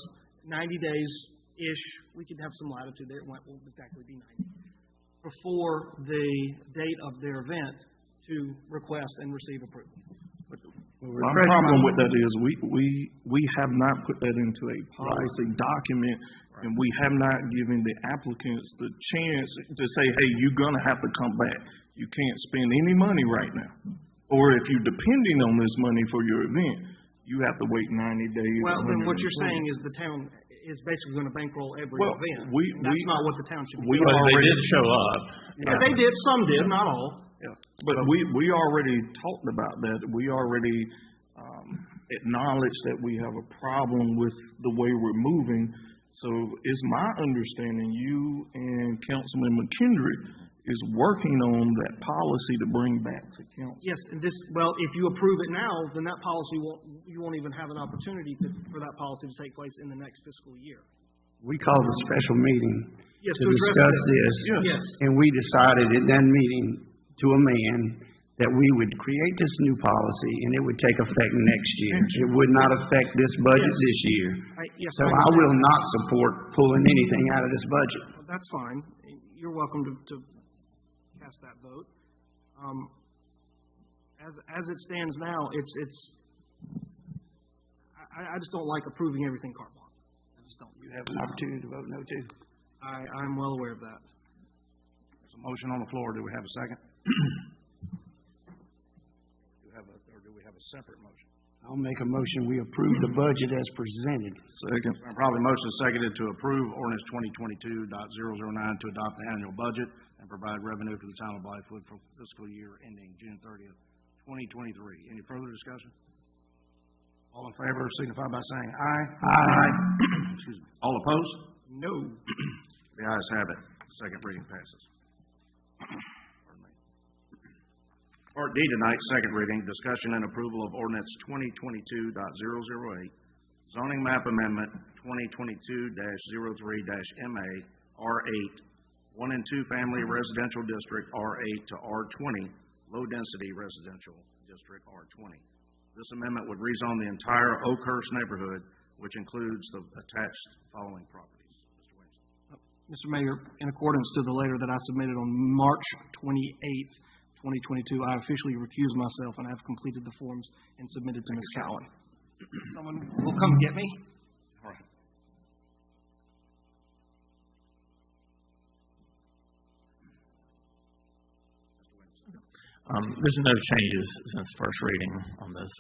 90 days-ish. We could have some latitude there. It won't exactly be 90. Before the date of their event to request and receive approval. My problem with that is we have not put that into a policy document, and we have not given the applicants the chance to say, hey, you're going to have to come back. You can't spend any money right now. Or if you're depending on this money for your event, you have to wait 90 days. Well, then what you're saying is the town is basically going to bankroll every event. That's not what the town should be doing. They did show up. Yeah, they did. Some did, not all. Yeah. But we already talked about that. We already acknowledged that we have a problem with the way we're moving. So it's my understanding you and Councilman McKendrick is working on that policy to bring back to council. Yes, and if you approve it now, then that policy you won't even have an opportunity for that policy to take place in the next fiscal year. We called a special meeting to discuss this. Yes. And we decided at that meeting to a man that we would create this new policy and it would take effect next year. It would not affect this budget this year. So I will not support pulling anything out of this budget. Well, that's fine. You're welcome to cast that vote. As it stands now, I just don't like approving everything carte blanche. I just don't. You have an opportunity to vote no too. I'm well aware of that. There's a motion on the floor. Do we have a second? Do we have a separate motion? I'll make a motion. We approve the budget as presented. Second. Probably motion seconded to approve Ordinance 2022.009 to adopt the annual budget and provide revenue for the town of Blythewood for fiscal year ending June 30th, 2023. Any further discussion? All in favor signify by saying aye. Aye. Excuse me. All opposed? No. The ayes have it. Second reading passes. Pardon me. Part D tonight, second reading, discussion and approval of Ordinance 2022.008, zoning map amendment 2022-03-MA, R8, 1 and 2 family residential district, R8 to R20, low density residential district, R20. This amendment would rezone the entire Oakhurst neighborhood, which includes the attached following properties. Mr. Winston. Mr. Mayor, in accordance to the letter that I submitted on March 28th, 2022, I officially recuse myself and I have completed the forms and submitted to Ms. Cowan. Someone will come get me. All right. There's no changes since first reading on this.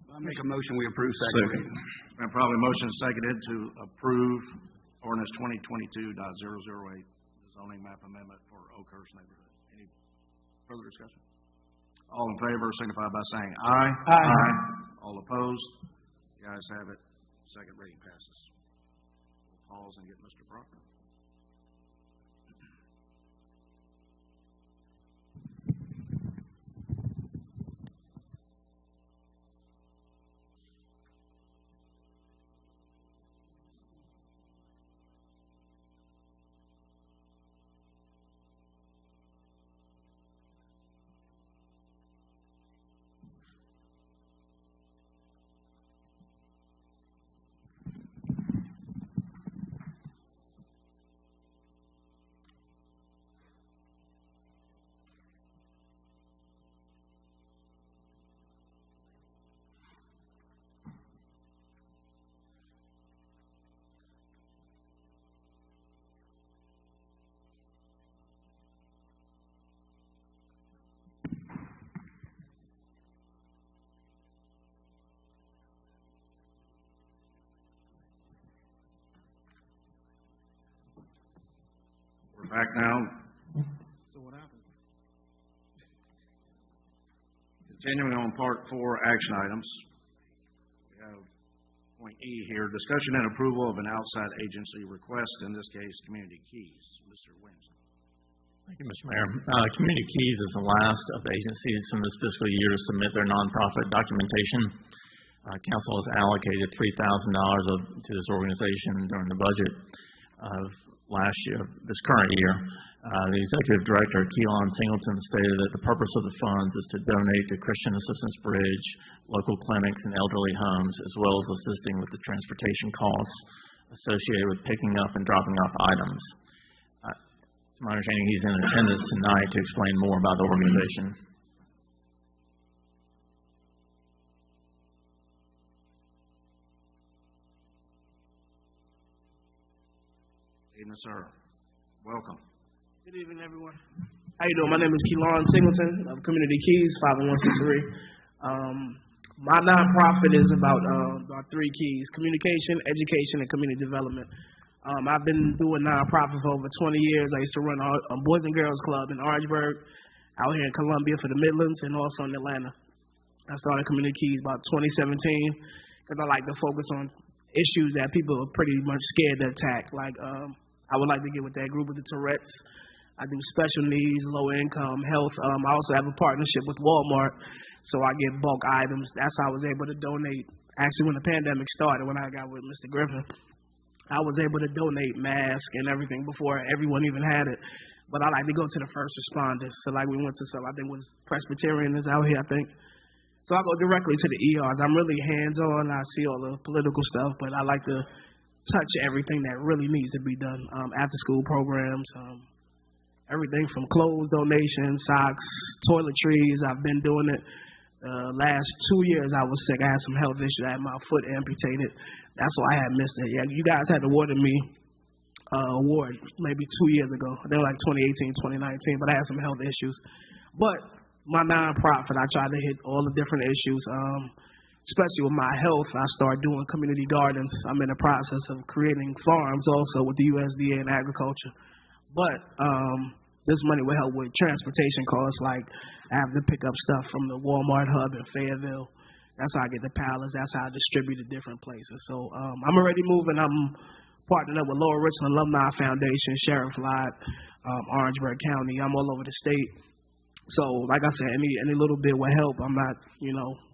I make a motion, we approve second reading. Been probably motion seconded to approve ordinance 2022.008, the zoning map amendment for Oakhurst neighborhood. Any further discussion? All in favor signify by saying aye. Aye. All opposed? The ayes have it. Second reading passes. We'll pause and get Mr. Brockman. Back now. So what happened? Continuing on part 4 action items, we have point E here, discussion and approval of an outside agency request, in this case, Community Keys. Mr. Williams. Thank you, Mr. Mayor. Community Keys is the last of the agencies from this fiscal year to submit their nonprofit documentation. Council has allocated $3,000 to this organization during the budget of last year, this current year. The executive director, Keelan Singleton, stated that the purpose of the funds is to donate to Christian Assistance Bridge, local clinics, and elderly homes, as well as assisting with the transportation costs associated with picking up and dropping off items. To my understanding, he's in attendance tonight to explain more about the organization. Evening, sir. Welcome. Good evening, everyone. How you doing? My name is Keelan Singleton of Community Keys, 501c3. My nonprofit is about 3 keys: communication, education, and community development. I've been doing nonprofit for over 20 years. I used to run a Boys and Girls Club in Orangeburg, out here in Columbia for the Midlands, and also in Atlanta. I started Community Keys about 2017 because I like to focus on issues that people are pretty much scared to attack. Like, I would like to get with that group with the Tourette's. I do special needs, low income, health. I also have a partnership with Walmart, so I get bulk items. That's how I was able to donate. Actually, when the pandemic started, when I got with Mr. Griffin, I was able to donate masks and everything before everyone even had it. But I like to go to the first responders. So like we went to some, I think it was Presbyterians out here, I think. So I go directly to the ERs. I'm really hands-on. I see all the political stuff, but I like to touch everything that really needs to be done. After-school programs, everything from clothes donations, socks, toiletries. I've been doing it. Last 2 years I was sick. I had some health issues. I had my foot amputated. That's why I had missed it. Yeah, you guys had awarded me award maybe 2 years ago. They were like 2018, 2019, but I had some health issues. But my nonprofit, I try to hit all the different issues, especially with my health. I started doing community gardens. I'm in the process of creating farms also with the USDA and agriculture. But this money will help with transportation costs, like I have to pick up stuff from the Walmart hub in Fayetteville. That's how I get the pallets. That's how I distribute it different places. So I'm already moving. I'm partnered up with Lower Richland Alumni Foundation, Sheriff Lott, Orangeburg County. I'm all over the state. So, like I said, any little bit will help. I'm not,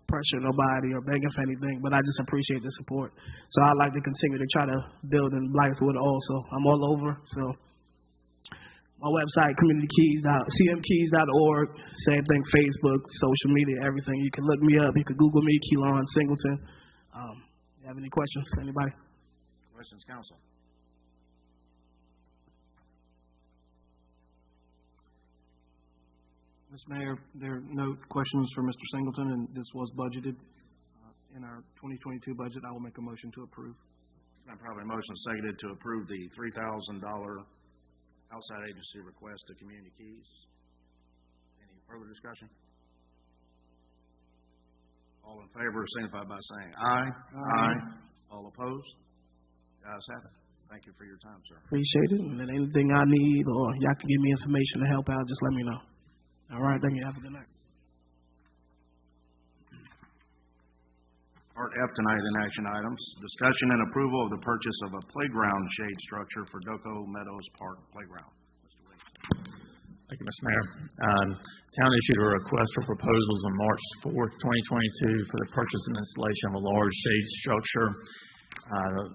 pressuring nobody or begging for anything, but I just appreciate the support. So I'd like to continue to try to build in Blythewood also. I'm all over. So my website, cmkeys.org, same thing, Facebook, social media, everything. You can look me up. You can Google me, Keelan Singleton. You have any questions, anybody? Questions, council? Mr. Mayor, there are no questions for Mr. Singleton, and this was budgeted in our 2022 budget. I will make a motion to approve. Probably a motion seconded to approve the $3,000 outside agency request to Community Keys. Further discussion? All in favor signify by saying aye. Aye. All opposed? The ayes have it. Thank you for your time, sir. Appreciate it. And then anything I need or y'all can give me information to help out, just let me know. All right. Thank you. Have a good night. Part F tonight in action items, discussion and approval of the purchase of a playground shade structure for Doco Meadows Park Playground. Mr. Williams. Thank you, Mr. Mayor. Town issued a request for proposals on March 4th, 2022 for the purchase and installation of a large shade structure.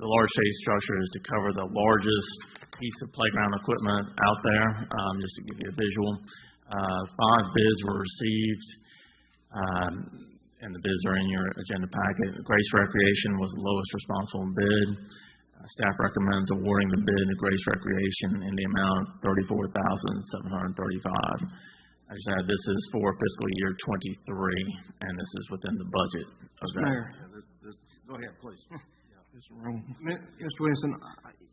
The large shade structure is to cover the largest piece of playground equipment out there, just to give you a visual. 5 bids were received, and the bids are in your agenda packet. Grace Recreation was the lowest responsible bid. Staff recommends awarding the bid to Grace Recreation in the amount of $34,735. I just add this is for fiscal year 23, and this is within the budget of that. Mayor. Go ahead, please. Mr. Williamson,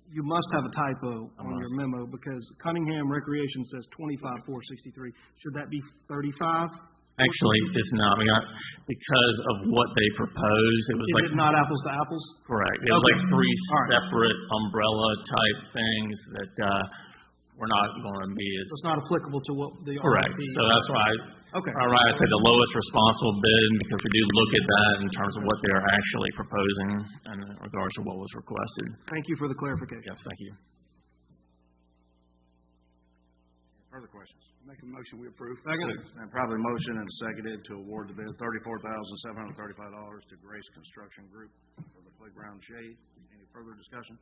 you must have a typo on your memo because Cunningham Recreation says 25,463. Should that be 35? Actually, it's not. Because of what they proposed, it was Is it not apples to apples? Correct. It was like 3 separate umbrella type things that we're not going to be as. It's not applicable to what the Correct. RFP. So that's why I say the lowest responsible bid, because we do look at that in terms of what they're actually proposing in regards to what was requested. Thank you for the clarification. Yes, thank you. Further questions? Make a motion, we approve. Second. And probably motion and seconded to award the bid $34,735 to Grace Construction Group for the playground shade. Any further discussion?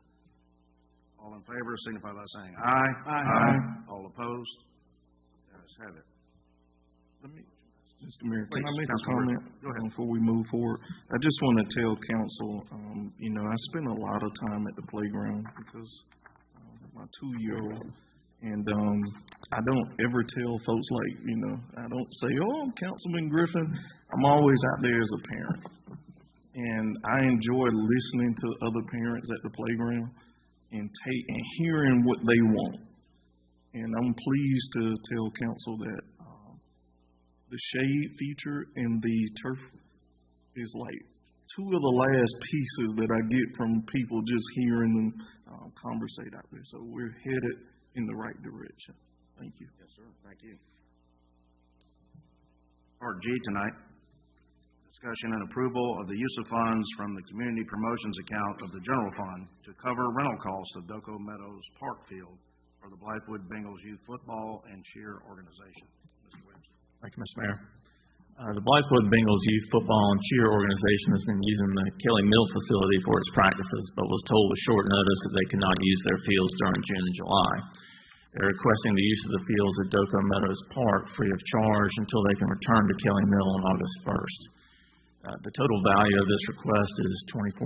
All in favor signify by saying aye. Aye. All opposed? The ayes have it. Mr. Mayor, can I make a Councilman comment before we move forward? I just want to tell council, I spend a lot of time at the playground because of my 2-year-old. And I don't ever tell folks I don't say, I'm Councilman Griffin. I'm always out there as a parent. And I enjoy listening to other parents at the playground and hearing what they want. And I'm pleased to tell council that the shade feature and the turf is like 2 of the last pieces that I get from people just hearing them conversate out there. So we're headed in the right direction. Thank you. Yes, sir. Thank you. Part G tonight, discussion and approval of the use of funds from the Community Promotions account of the General Fund to cover rental costs of Doco Meadows Park Field for the Blythewood Bengals Youth Football and Cheer Organization. Mr. Williams. Thank you, Mr. Mayor. The Blythewood Bengals Youth Football and Cheer Organization has been using the Kelly Mill facility for its practices, but was told with short notice that they could not use their fields during June and July. They're requesting the use of the fields at Doco Meadows Park free of charge until they can return to Kelly Mill on August 1st. The total value of this request is $2,400,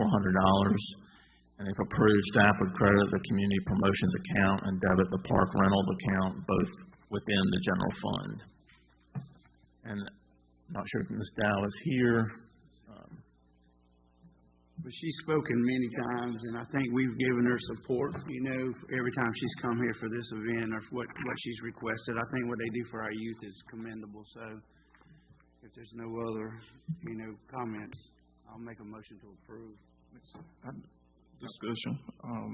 and if approved, staff would credit the Community Promotions account and debit the Park Rentals account, both within the general fund. And I'm not sure if Ms. Dow is here. But she's spoken many times, and I think we've given her support, every time she's come here for this event or what she's requested. I think what they do for our youth is commendable. So if there's no other, comments, I'll make a motion to approve. Discussion.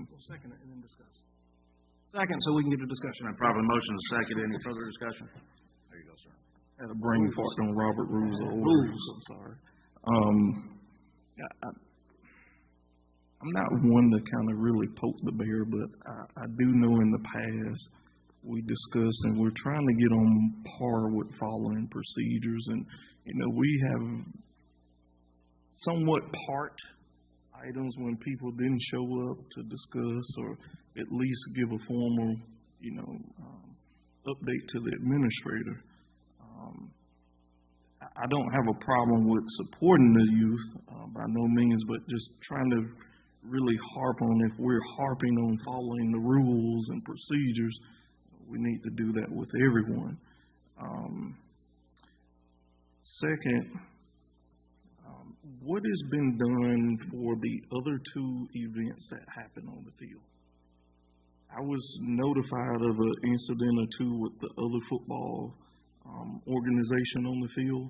We'll second it and then discuss. Second, so we can get to discussion. And probably motion is second. Any further discussion? There you go, sir. Had a brain fart on Robert Rules of Order. I'm sorry. I'm not one to kind of really poke the bear, but I do know in the past we discussed and we're trying to get on par with following procedures. And, we have somewhat part items when people didn't show up to discuss or at least give a formal, update to the administrator. I don't have a problem with supporting the youth by no means, but just trying to really harp on if we're harping on following the rules and procedures, we need to do that with everyone. Second, what has been done for the other 2 events that happened on the field? I was notified of an incident or 2 with the other football organization on the field.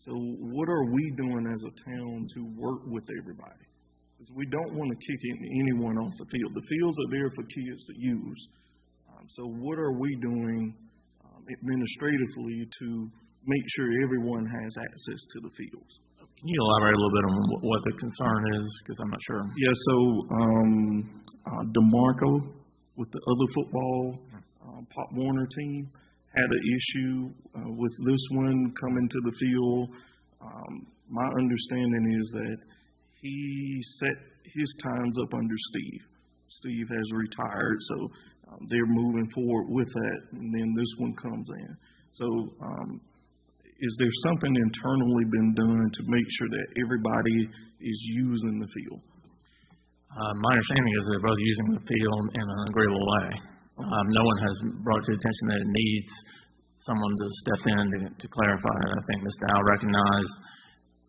So what are we doing as a town to work with everybody? Because we don't want to kick anyone off the field. The fields are there for kids to use. So what are we doing administratively to make sure everyone has access to the fields? Can you elaborate a little bit on what the concern is? Because I'm not sure. Yeah, so DeMarco with the other football Pop Warner team had an issue with this one coming to the field. My understanding is that he set his times up under Steve. Steve has retired, so they're moving forward with that, and then this one comes in. So is there something internally been done to make sure that everybody is using the field? My understanding is they're both using the field in an agreeable way. No one has brought to attention that it needs someone to step in to clarify it. I think Ms. Dow recognized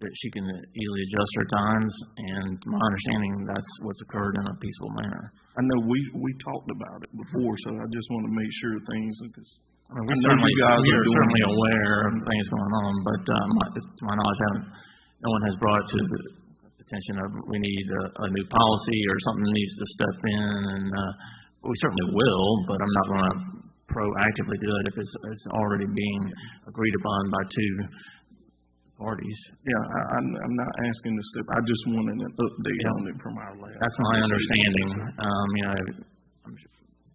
that she can easily adjust her times, and to my understanding, that's what's occurred in a peaceful manner. I know we talked about it before, so I just want to make sure things, because we are certainly aware of things going on, but to my knowledge, no one has brought to the attention of we need a new policy or something needs to step in, and we certainly will, but I'm not going to proactively do it if it's already being agreed upon by two parties. Yeah, I'm not asking to step. I just wanted an update on it from our lab. That's my understanding.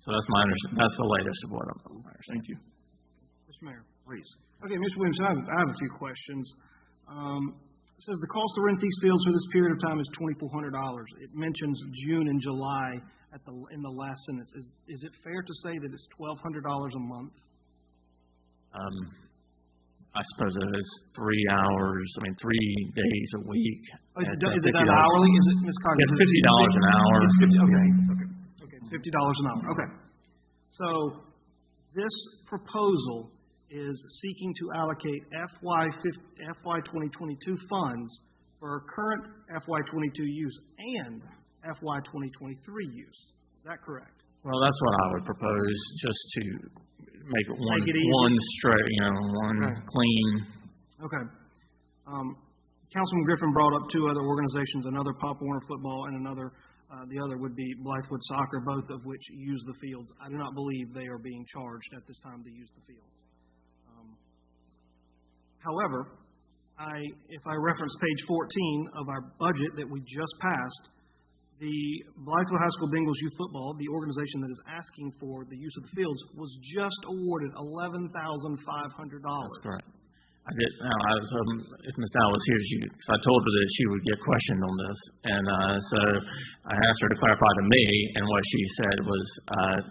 So that's my understanding. That's the latest of what I'm understanding. Thank you. Mr. Mayor, please. Okay, Mr. Williams, I have a few questions. It says the cost to rent these fields for this period of time is $2,400. It mentions June and July in the last sentence. Is it fair to say that it's $1,200 a month? I suppose it is 3 hours, 3 days a week. Is it done hourly? Is it, Ms. Coggins? It's $50 an hour. It's 50, okay, $50 an hour. Okay. So this proposal is seeking to allocate FY 2022 funds for current FY 22 use and FY 2023 use. Is that correct? Well, that's what I would propose, just to make it one straight, one clean. Okay. Councilman Griffin brought up two other organizations, another Pop Warner football and another, the other would be Blythewood soccer, both of which use the fields. I do not believe they are being charged at this time to use the fields. However, if I reference page 14 of our budget that we just passed, the Blythewood High School Bengals Youth Football, the organization that is asking for the use of the fields, was just awarded $11,500. That's correct. If Ms. Dow was here, I told her that she would get questioned on this, and so I asked her to clarify to me, and what she said was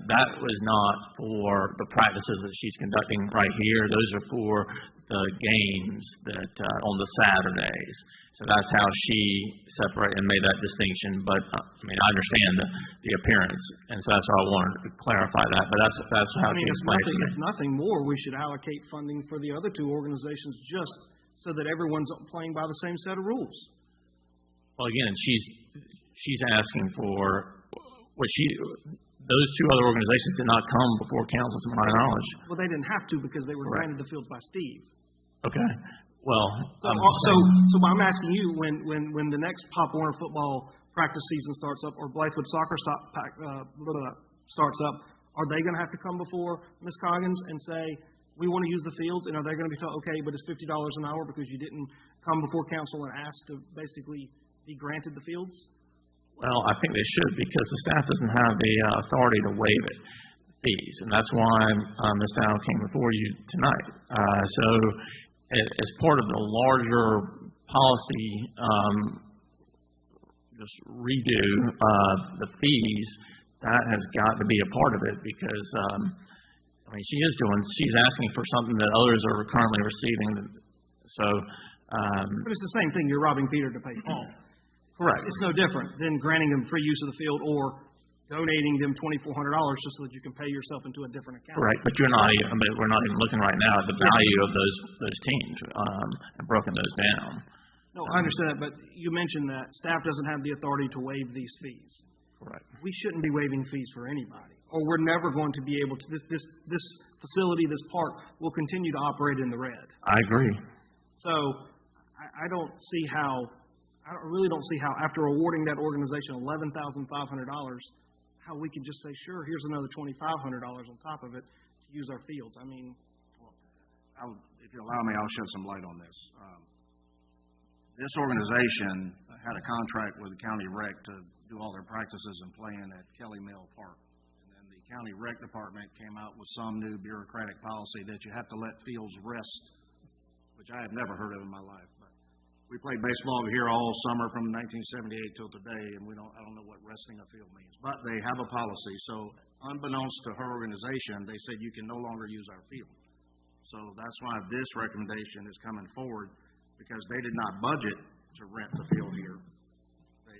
that was not for the practices that she's conducting right here. Those are for the games that on the Saturdays. So that's how she separated and made that distinction. But I understand the appearance, and so that's why I wanted to clarify that. But that's how she explained it to me. If nothing more, we should allocate funding for the other two organizations just so that everyone's playing by the same set of rules. Well, again, she's asking for those two other organizations did not come before council, to my knowledge. Well, they didn't have to because they were granted the fields by Steve. Okay. Well, so I'm asking you, when the next Pop Warner football practice season starts up, or Blythewood soccer starts up, are they going to have to come before Ms. Coggins and say, we want to use the fields, and are they going to be told, okay, but it's $50 an hour because you didn't come before council and ask to basically be granted the fields? Well, I think they should, because the staff doesn't have the authority to waive fees, and that's why Ms. Dow came before you tonight. So as part of the larger policy, just redo the fees, that has got to be a part of it, because she's asking for something that others are currently receiving. So, but it's the same thing. You're robbing Peter to pay Paul. Correct. It's no different than granting them free use of the field or donating them $2,400 just so that you can pay yourself into a different account. Right, but we're not even looking right now at the value of those teams and broken those down. No, I understand that, but you mentioned that staff doesn't have the authority to waive these fees. Correct. We shouldn't be waiving fees for anybody. or we're never going to be able to, this facility, this park, will continue to operate in the red. I agree. So I don't see how, I really don't see how, after awarding that organization $11,500, how we can just say, sure, here's another $2,500 on top of it to use our fields. I mean, if you allow me, I'll shed some light on this. This organization had a contract with the county rec to do all their practices and playing at Kelly Mill Park. And then the county rec department came out with some new bureaucratic policy that you have to let fields rest, which I have never heard of in my life. But we played baseball here all summer from 1978 till today, and I don't know what resting a field means. But they have a policy. So unbeknownst to her organization, they said you can no longer use our field. So that's why this recommendation is coming forward, because they did not budget to rent the field here. The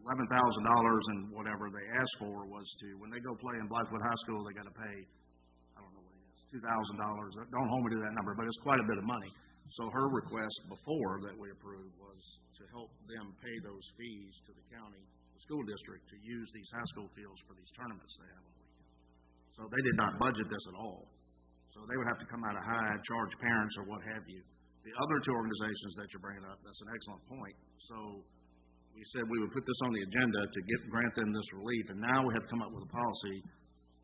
$11,000 and whatever they asked for was to, when they go play in Blythewood High School, they got to pay, I don't know what it is, $2,000. Don't hold me to that number, but it's quite a bit of money. So her request before that we approved was to help them pay those fees to the county, the school district, to use these high school fields for these tournaments they have on the weekend. So they did not budget this at all. So they would have to come out of high, charge parents or what have you. The other two organizations that you're bringing up, that's an excellent point. So we said we would put this on the agenda to grant them this relief, and now we have come up with a policy.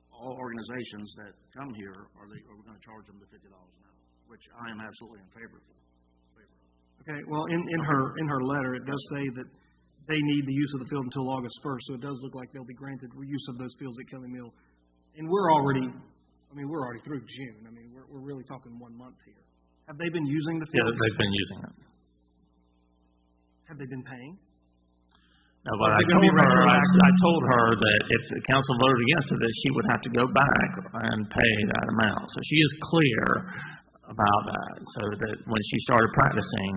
All organizations that come here, are we going to charge them the $50 an hour, which I am absolutely in favor of. Okay, well, in her letter, it does say that they need the use of the field until August 1st, so it does look like they'll be granted use of those fields at Kelly Mill. And we're already through June. I mean, we're really talking 1 month here. Have they been using the field? Yeah, they've been using it. Have they been paying? No, but I told her that if the council voted against it, that she would have to go back and pay that amount. So she is clear about that, so that when she started practicing,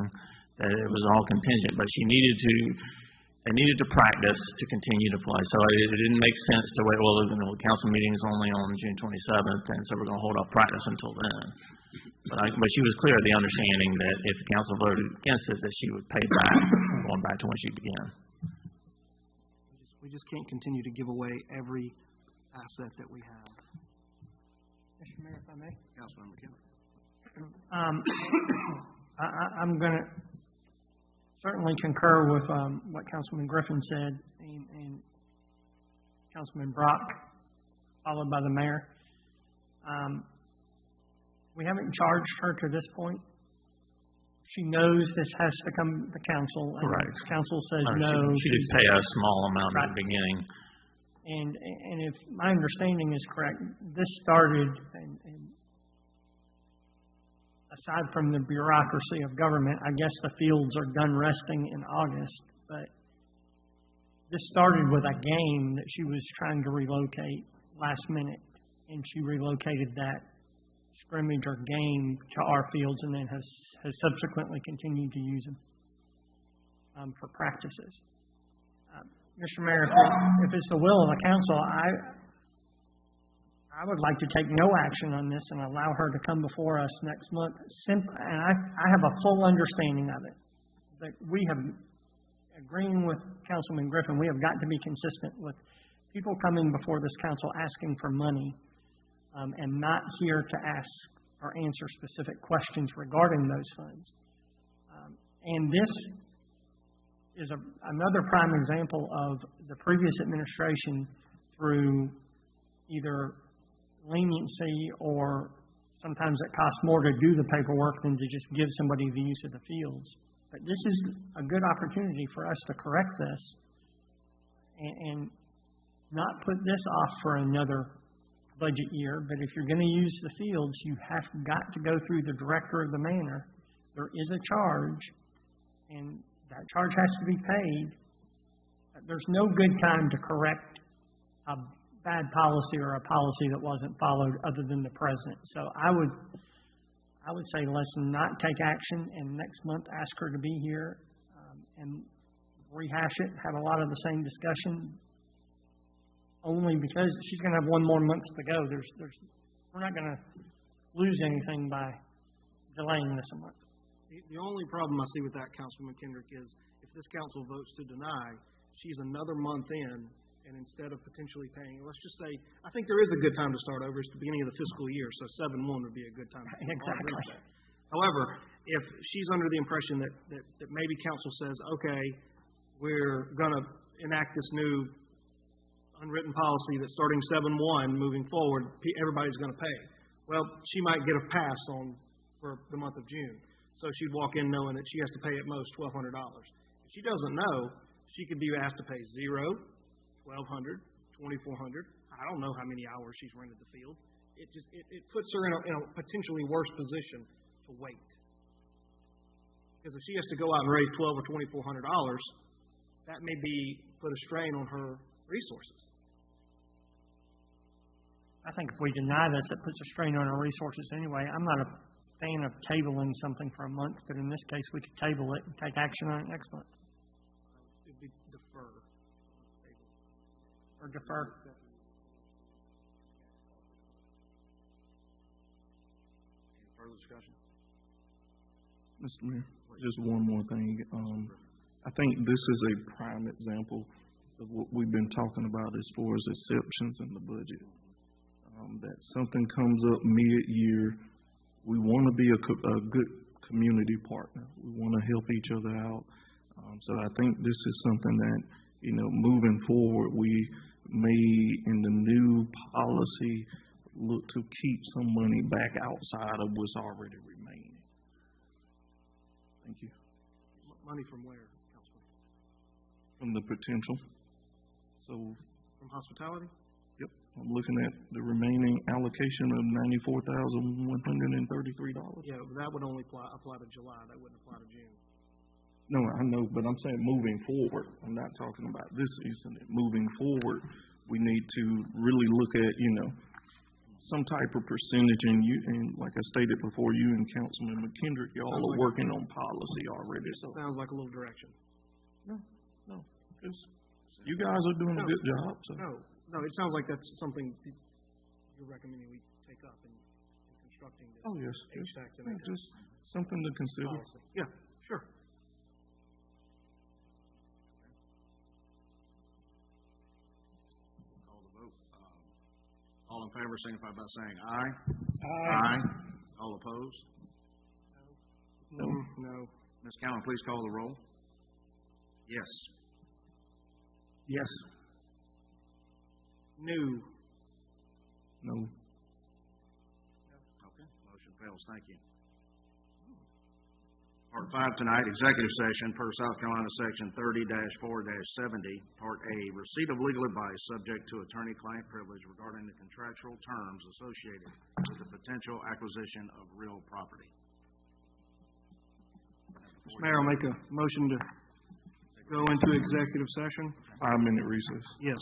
that it was all contingent, but they needed to practice to continue to play. So it didn't make sense to wait, well, the council meeting is only on June 27th, and so we're going to hold off practice until then. But she was clear of the understanding that if the council voted against it, that she would pay back, going back to when she began. We just can't continue to give away every asset that we have. Mr. Mayor, if I may. Councilman McKinley. I'm going to certainly concur with what Councilman Griffin said and Councilman Brock, followed by the mayor. We haven't charged her to this point. She knows this has to come to council. And right. Council says no. She did pay a small amount at the beginning. And if my understanding is correct, this started, and aside from the bureaucracy of government, I guess the fields are done resting in August, but this started with a game that she was trying to relocate last minute, and she relocated that scrimmage or game to our fields and then has subsequently continued to use them for practices. Mr. Mayor, if it's the will of the council, I would like to take no action on this and allow her to come before us next month. And I have a full understanding of it. That we have, agreeing with Councilman Griffin, we have got to be consistent with people coming before this council asking for money and not here to ask or answer specific questions regarding those funds. And this is another prime example of the previous administration, through either leniency or sometimes it costs more to do the paperwork than to just give somebody the use of the fields. But this is a good opportunity for us to correct this and not put this off for another budget year. But if you're going to use the fields, you have got to go through the director of the manor. There is a charge, and that charge has to be paid. There's no good time to correct a bad policy or a policy that wasn't followed other than the present. So I would say let's not take action, and next month ask her to be here and rehash it, have a lot of the same discussion, only because she's going to have 1 more month to go. We're not going to lose anything by delaying this a month. The only problem I see with that, Councilman Kendrick, is if this council votes to deny, she's another month in, and instead of potentially paying, let's just say, I think there is a good time to start over. It's the beginning of the fiscal year, so 7/1 would be a good time. Exactly. However, if she's under the impression that maybe council says, okay, we're going to enact this new unwritten policy that starting 7/1 moving forward, everybody's going to pay. Well, she might get a pass for the month of June. So she'd walk in knowing that she has to pay at most $1,200. If she doesn't know, she could be asked to pay $0, $1,200, $2,400. I don't know how many hours she's rented the field. It puts her in a potentially worse position to wait. Because if she has to go out and raise $1,200 or $2,400, that may put a strain on her resources. I think if we deny this, it puts a strain on our resources anyway. I'm not a fan of tabling something for a month, but in this case, we could table it and take action on it next month. It'd be defer. Or defer. Any further discussion? Mr. Mayor, just one more thing. I think this is a prime example of what we've been talking about as far as exceptions in the budget. That something comes up mid-year, we want to be a good community partner. We want to help each other out. So I think this is something that, moving forward, we may, in the new policy, look to keep some money back outside of what's already remaining. Thank you. Money from where, Councilman? From the potential. So. From hospitality? Yep. I'm looking at the remaining allocation of $94,133. Yeah, that would only apply to July. That wouldn't apply to June. No, I know, but I'm saying moving forward. I'm not talking about this incident. Moving forward, we need to really look at, some type of percentage, and like I stated before, you and Councilman McKendrick, y'all are working on policy already. So sounds like a little direction. No. You guys are doing a good job. So. No, it sounds like that's something you're recommending we take up in constructing this. Oh, yes. HTAX and just something to consider. Policy. Yeah, sure. Call the vote. All in favor signify by saying aye. Aye. All opposed? No. Ms. Cowan, please call the roll. Yes. Yes. New. No. Okay, motion fails. Thank you. Part 5 tonight, executive session per South Carolina Section 30-4-70, Part A, receipt of legal advice subject to attorney-client privilege regarding the contractual terms associated with the potential acquisition of real property. Mr. Mayor, I'll make a motion to go into executive session. 5-minute recess. Yes,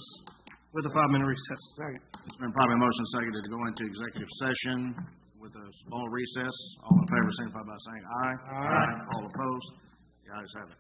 with a 5-minute recess. Second. It's been probably motion seconded to go into executive session with a small recess. All in favor signify by saying aye. Aye. All opposed? The ayes have it.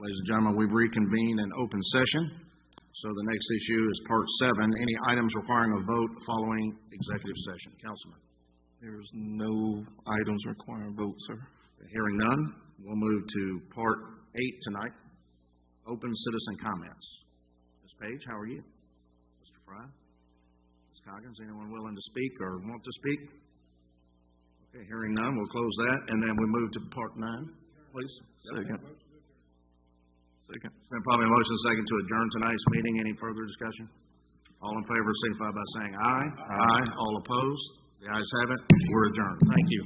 Ladies and gentlemen, we've reconvened in open session. So the next issue is Part 7, any items requiring a vote following executive session. Councilman. There's no items requiring vote, sir. Hearing none, we'll move to Part 8 tonight, open citizen comments. Ms. Page, how are you? Mr. Fry? Ms. Coggins, anyone willing to speak or want to speak? Okay, hearing none, we'll close that, and then we move to Part 9, please. Second. Second. It's been probably a motion second to adjourn tonight's meeting. Any further discussion? All in favor signify by saying aye. Aye. All opposed? The ayes have it. We're adjourned. Thank you.